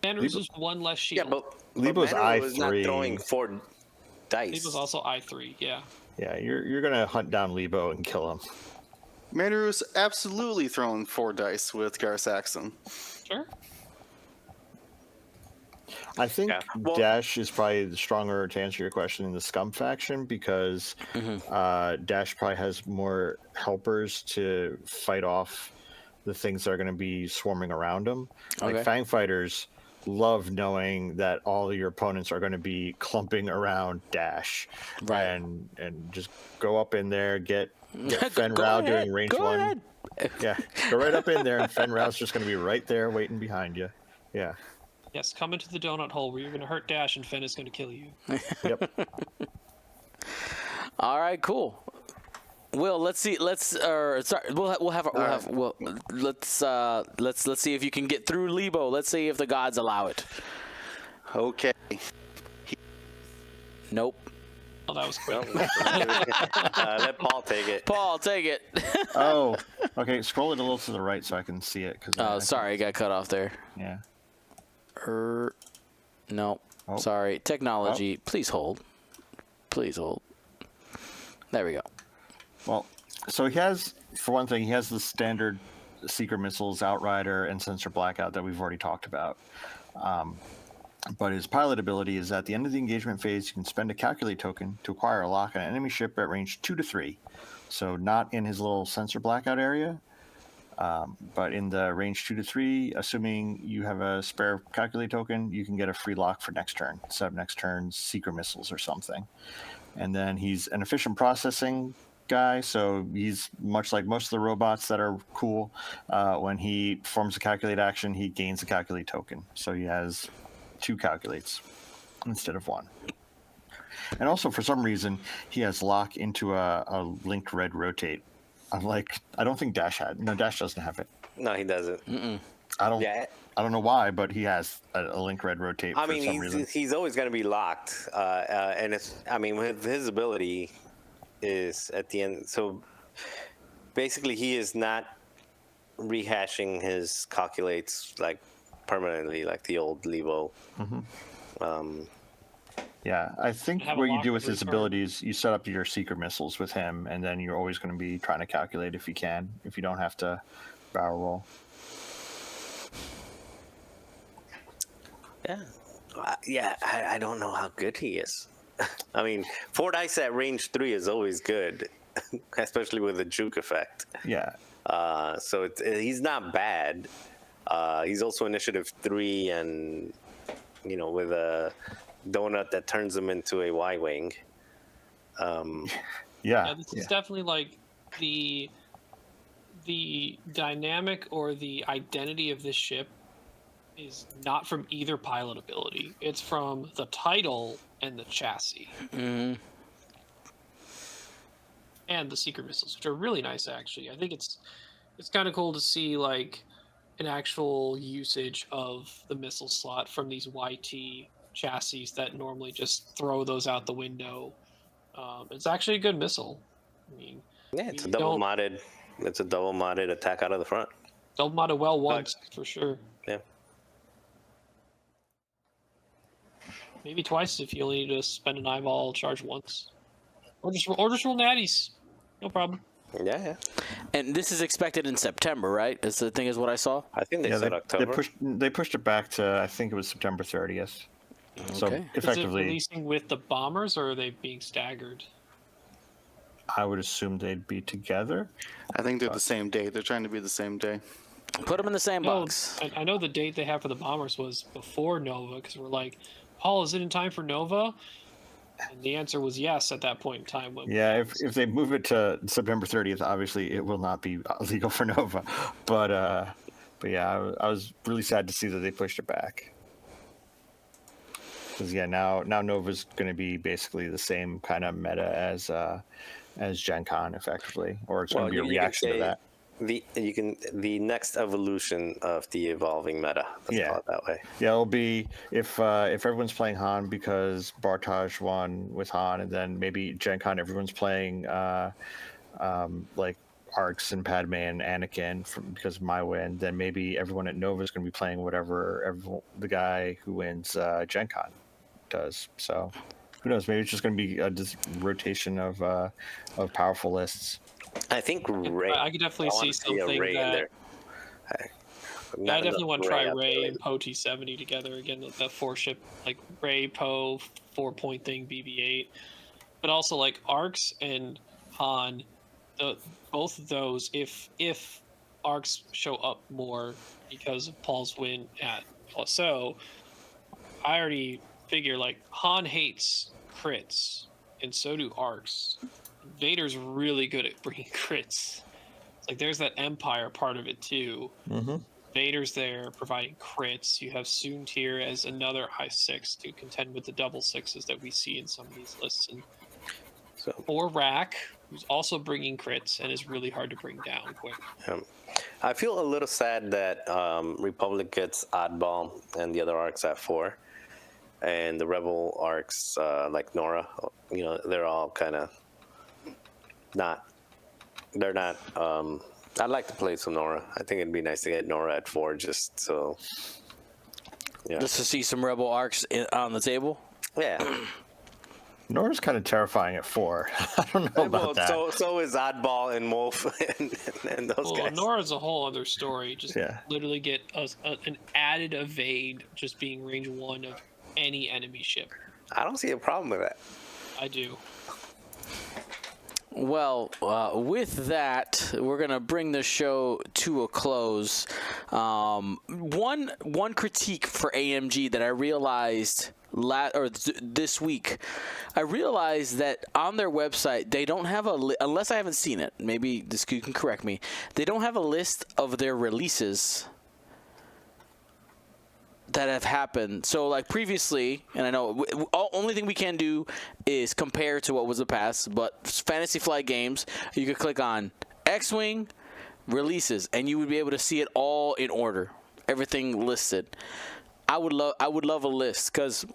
Mandaru's just one less shield. Yeah, but Lebo's Mandaru is not I3. throwing 4 dice. Levo's also I3, yeah. Yeah, you're gonna hunt down Lebo and kill him. Mandaru's absolutely throwing 4 dice with Gar Saxon. Sure. I think Yeah. Well- Dash is probably the stronger, to answer your question, in the Scum faction because Dash probably has more helpers to fight off the things that are going to be swarming around him. Okay. Like Fang Fighters love knowing that all of your opponents are going to be clumping around Dash, Right. and just go up in there, get Fen Go Rao ahead, doing range go 1. ahead. Yeah, go right up in there, and Fen Rao's just going to be right there waiting behind you. Yeah. Yes, come into the donut hole where you're going to hurt Dash and Fen is going to kill you. Yep. All right, cool. Will, let's see. Let's sorry, let's see if you can get through Lebo. Let's see if the gods allow it. Okay. Nope. Oh, that was quick. Let Paul take it. Paul, take it. Oh, okay. Scroll it a little to the right so I can see it. Oh, sorry, got cut off there. Yeah. No, Oh. sorry. Technology, please hold. Please hold. There we go. Well, so he has, for one thing, he has the standard Seeker Missiles, Outrider, and Sensor Blackout that we've already talked about. But his pilot ability is at the end of the engagement phase, you can spend a Calculate token to acquire a lock on an enemy ship at range 2 to 3. So not in his little Sensor Blackout area, but in the range 2 to 3, assuming you have a spare Calculate token, you can get a free lock for next turn, set up next turn's Seeker Missiles or something. And then he's an efficient processing guy, so he's much like most of the robots that are cool. When he performs a Calculate action, he gains a Calculate token. So he has 2 Calculates instead of 1. And also, for some reason, he has lock into a linked red rotate. Unlike, I don't think Dash had. No, Dash doesn't have it. No, he doesn't. I don't. Yeah. I don't know why, but he has a linked red rotate I for mean, some reason. he's always going to be locked, and it's. I mean, with his ability is at the end. So basically, he is not rehashing his calculates like permanently, like the old Levo. Yeah, I think Have a what you lock do with every his turn. abilities, you set up your Seeker Missiles with him, and then you're always going to be trying to calculate if you can, if you don't have to barrel roll. Yeah, I don't know how good he is. I mean, 4 dice at range 3 is always good, especially with the juke effect. Yeah, So he's not bad. He's also initiative 3, and with a donut that turns him into a Y-wing. yeah, Yeah, this is definitely like the dynamic or the identity of this ship is not from either pilot ability. It's from the title and the chassis. And the Seeker Missiles, which are really nice actually. I think it's kind of cool to see like an actual usage of the missile slot from these YT chassis that normally just throw those out the window It's actually a good missile. I mean, Yeah, it's a we double don't modded. It's a double modded attack out of the front. double mod it well once for sure. Yeah. Maybe twice if you only need to spend an eyeball charge once, or just roll natties. No problem. Yeah. And this is expected in September, right? Is the thing is what I saw. I think they Yeah, said October. they pushed it back to, I think it was September 30th. So Okay. Is it effectively, releasing with the bombers, or are they being staggered? I would assume they'd be together. I think they're the same day. They're trying to be the same day. Put them in the same No, box. I know the date they have for the bombers was before Nova, because we're like, Paul, is it in time for Nova? And the answer was yes at that point in time. Yeah, if they move it to September 30th, obviously it will not be legal for Nova. But yeah, I was really sad to see that they pushed it back. Because yeah, now Nova's going to be basically the same kind of meta as Gen Con, effectively, or it's going to be a reaction to that. The next evolution of the evolving meta. Let's call it that way. Yeah, it'll be if everyone's playing Han because Bartage won with Han, and then maybe Gen Con everyone's playing like Arcs and Padme and Anakin because of my win. Then maybe everyone at Nova is going to be playing whatever the guy who wins Gen Con does. So who knows? Maybe it's just going to be just rotation of powerful lists. I think Ray. I could definitely see something Ray in there. I definitely want to try Ray and Poe T70 together again. The 4-ship, like Ray, Poe, 4-point thing, BB-8, but also like Arcs and Han. Both of those, if Arcs show up more because of Paul's win at Plateau, I already figure like Han hates crits, and so do Arcs. Vader's really good at bringing crits. It's like there's that Empire part of it too. Mm-hmm. Vader's there providing crits. You have Soontir as another high 6 to contend with the double 6s that we see in some of these lists. And or Rack, who's also bringing crits and is really hard to bring down quick. I feel a little sad that Republic gets Oddball and the other arcs at 4, and the Rebel arcs like Nora. You know, they're all kind of not. They're not. I'd like to play some Nora. I think it'd be nice to get Nora at 4, just so. Yeah. Just to see some Rebel arcs on the table. Yeah. Nora's kind of terrifying at 4. I don't know about that. So is Oddball and Wolf and those guys. Nora's a whole other story. Just literally get an added evade just being range 1 of any enemy ship. I don't see a problem with that. I do. Well, with that, we're gonna bring the show to a close. One critique for AMG that I realized this week, I realized that on their website they don't have unless I haven't seen it. Maybe you can correct me. They don't have a list of their releases that have happened. So like previously, and I know only thing we can do is compare to what was the past, but Fantasy Flight Games, you could click on X-Wing releases and you would be able to see it all in order, everything listed. I would love a list, because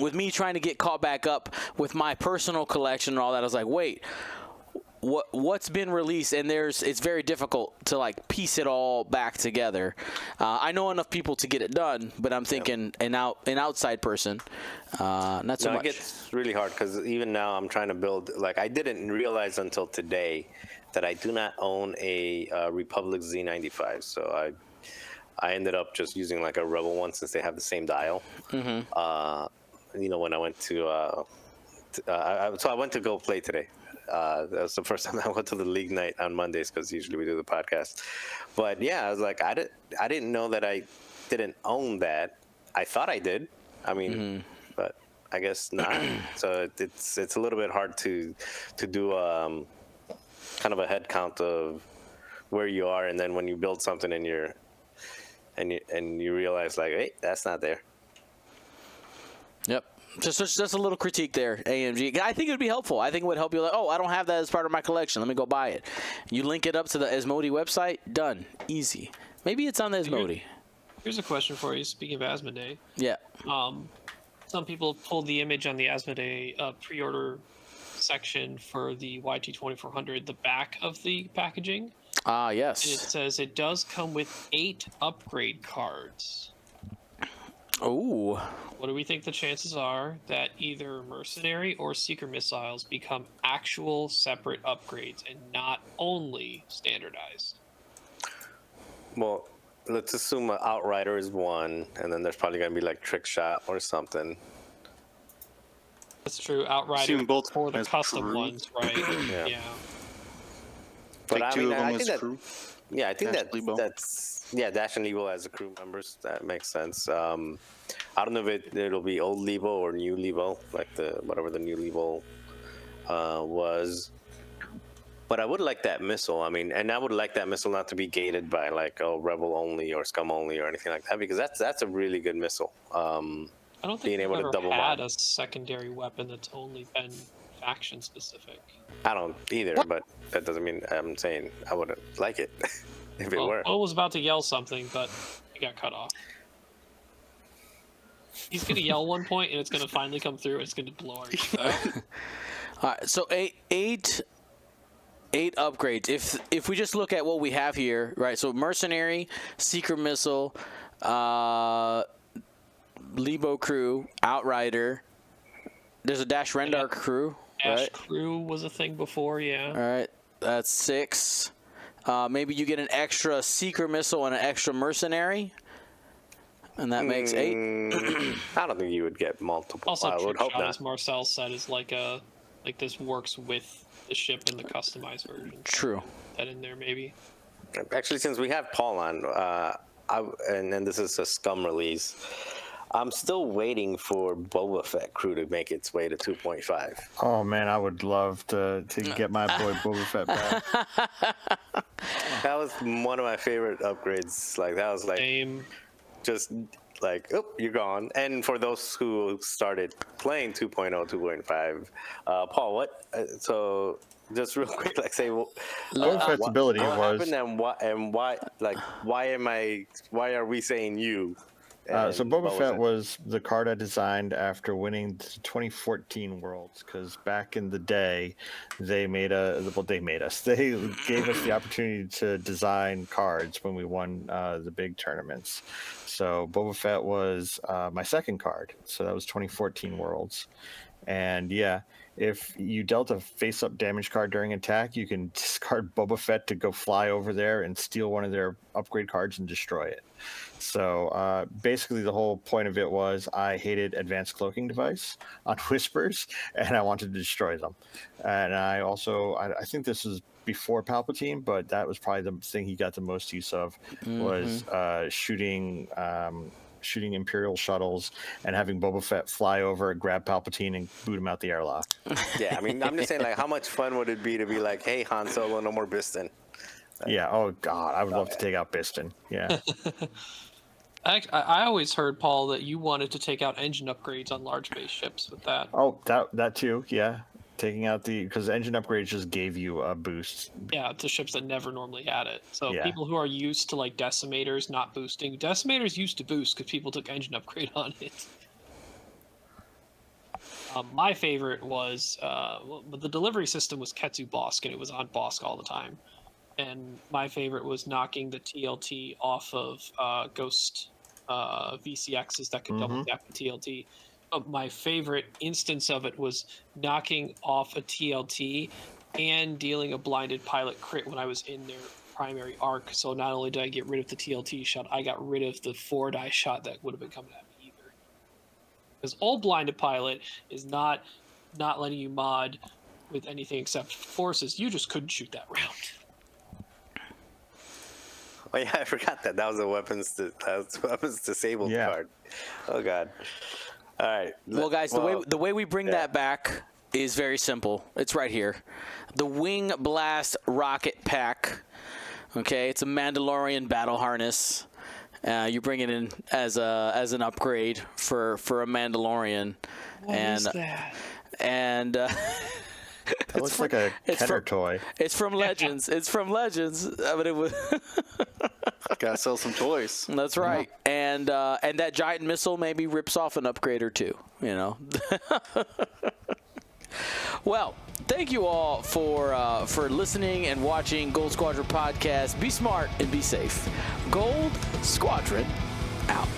with me trying to get caught back up with my personal collection and all that, I was like, wait, what's been released? And it's very difficult to like piece it all back together. I know enough people to get it done, but I'm thinking an outside person, not so much. It gets really hard, because even now I'm trying to build. Like, I didn't realize until today that I do not own a Republic Z95, so I ended up just using like a Rebel one, since they have the same dial. Mm-hmm. When I went to so I went to go play today. That was the first time I went to the league night on Mondays, because usually we do the podcast. But yeah, I was like, I didn't know that I didn't own that. I thought I did. I mean, but I guess not. So it's a little bit hard to do kind of a head count of where you are, and then when you build something and you realize like, hey, that's not there. Yep. Just a little critique there, AMG. I think it would be helpful. I think it would help you. Like, oh, I don't have that as part of my collection. Let me go buy it. You link it up to the Asmodee website. Done. Easy. Maybe it's on the Asmodee. Here's a question for you. Speaking of Asmodee. Yeah. Some people pulled the image on the Asmodee pre-order section for the YT2400, the back of the packaging. Ah, And it yes. says it does come with 8 upgrade cards. Ooh. What do we think the chances are that either Mercenary or Seeker Missiles become actual separate upgrades and not only standardized? Well, let's assume Outrider is one, and then there's probably gonna be like Trick Shot or something. That's true. Outrider Assume both for the as custom crew. ones, right? Yeah. But Take I two mean, of them I as think that, crew. yeah, I think Dash and Lebo. that's Dash and Lebo as the crew members. That makes sense. I don't know if it'll be old Lebo or new Lebo, like whatever the new Lebo was. But I would like that missile. I mean, and I would like that missile not to be gated by like Rebel only or Scum only or anything like that, because that's a really good missile. I don't think Being we've able to ever double had mine. a secondary weapon that's only been faction specific. I don't either, but that doesn't mean I'm saying I wouldn't like it if it were. Bo was about to yell something, but he got cut off. He's gonna yell one point, and it's gonna finally come through. And it's gonna blow our All right, so eight upgrades. If we just look at what we have here, right? So Mercenary, Seeker Missile, Lebo crew, Outrider. There's a Dash Rendar crew, Dash right? crew was a thing before, yeah. All right, that's 6. Maybe you get an extra Seeker Missile and an extra Mercenary, and that makes 8. I don't think you would get multiple. Also, I would Trick hope Shot, not. as Marcel said, is like this works with the ship in the customized version. True. That in there, maybe. Actually, since we have Paul on, and then this is a Scum release, I'm still waiting for Boba Fett crew to make its way to 2.5. Oh man, I would love to get my boy Boba Fett back. That was one of my favorite upgrades. Like that was like Same. just like, oh, you're gone. And for those who started playing 2.0, 2.5, Paul, what? So just real quick, like say, Boba Fett's ability what was happened and why? Like, why are we saying you? so And Boba what was Fett it? was the card I designed after winning the 2014 Worlds, because back in the day, they gave us the opportunity to design cards when we won the big tournaments. So Boba Fett was my second card. So that was 2014 Worlds. And yeah, if you dealt a face-up damage card during attack, you can discard Boba Fett to go fly over there and steal one of their upgrade cards and destroy it. So basically the whole point of it was I hated Advanced Cloaking Device on Whispers, and I wanted to destroy them. And I also, I think this is before Palpatine, but that was probably the thing he got the most use of, was shooting Imperial shuttles and having Boba Fett fly over, grab Palpatine, and boot him out the airlock. Yeah, I mean, I'm just saying, like, how much fun would it be to be like, hey, Han Solo, no more Biston? Yeah. Oh God, I would love to take out Biston. Yeah. I always heard, Paul, that you wanted to take out engine upgrades on large base ships with that. Oh, that too. Yeah. Taking out because engine upgrades just gave you a boost. Yeah, to ships that never normally had it. So Yeah. people who are used to like decimators not boosting, decimators used to boost because people took engine upgrade on it. My favorite was the delivery system was Ketsu Bosk, and it was on Bosk all the time. And my favorite was knocking the TLT off of Ghost VCXs that could double tap the TLT. But my favorite instance of it was knocking off a TLT and dealing a blinded pilot crit when I was in their primary arc. So not only did I get rid of the TLT shot, I got rid of the 4-die shot that would have been coming at me either. Because old blinded pilot is not letting you mod with anything except forces. You just couldn't shoot that round. Oh yeah, I forgot that was a weapons disabled card. Oh god. All right. Well, guys, the way we bring that back is very simple. It's right here. The Wing Blast Rocket Pack. Okay, it's a Mandalorian battle harness. You bring it in as an upgrade for a Mandalorian. What is that? And That looks like a Kenner toy. It's from Legends. It's from Legends. I mean, it was. Gotta sell some toys. That's right. And that giant missile maybe rips off an upgrade or two, you know. Well, thank you all for listening and watching Gold Squadron podcast. Be smart and be safe. Gold Squadron out.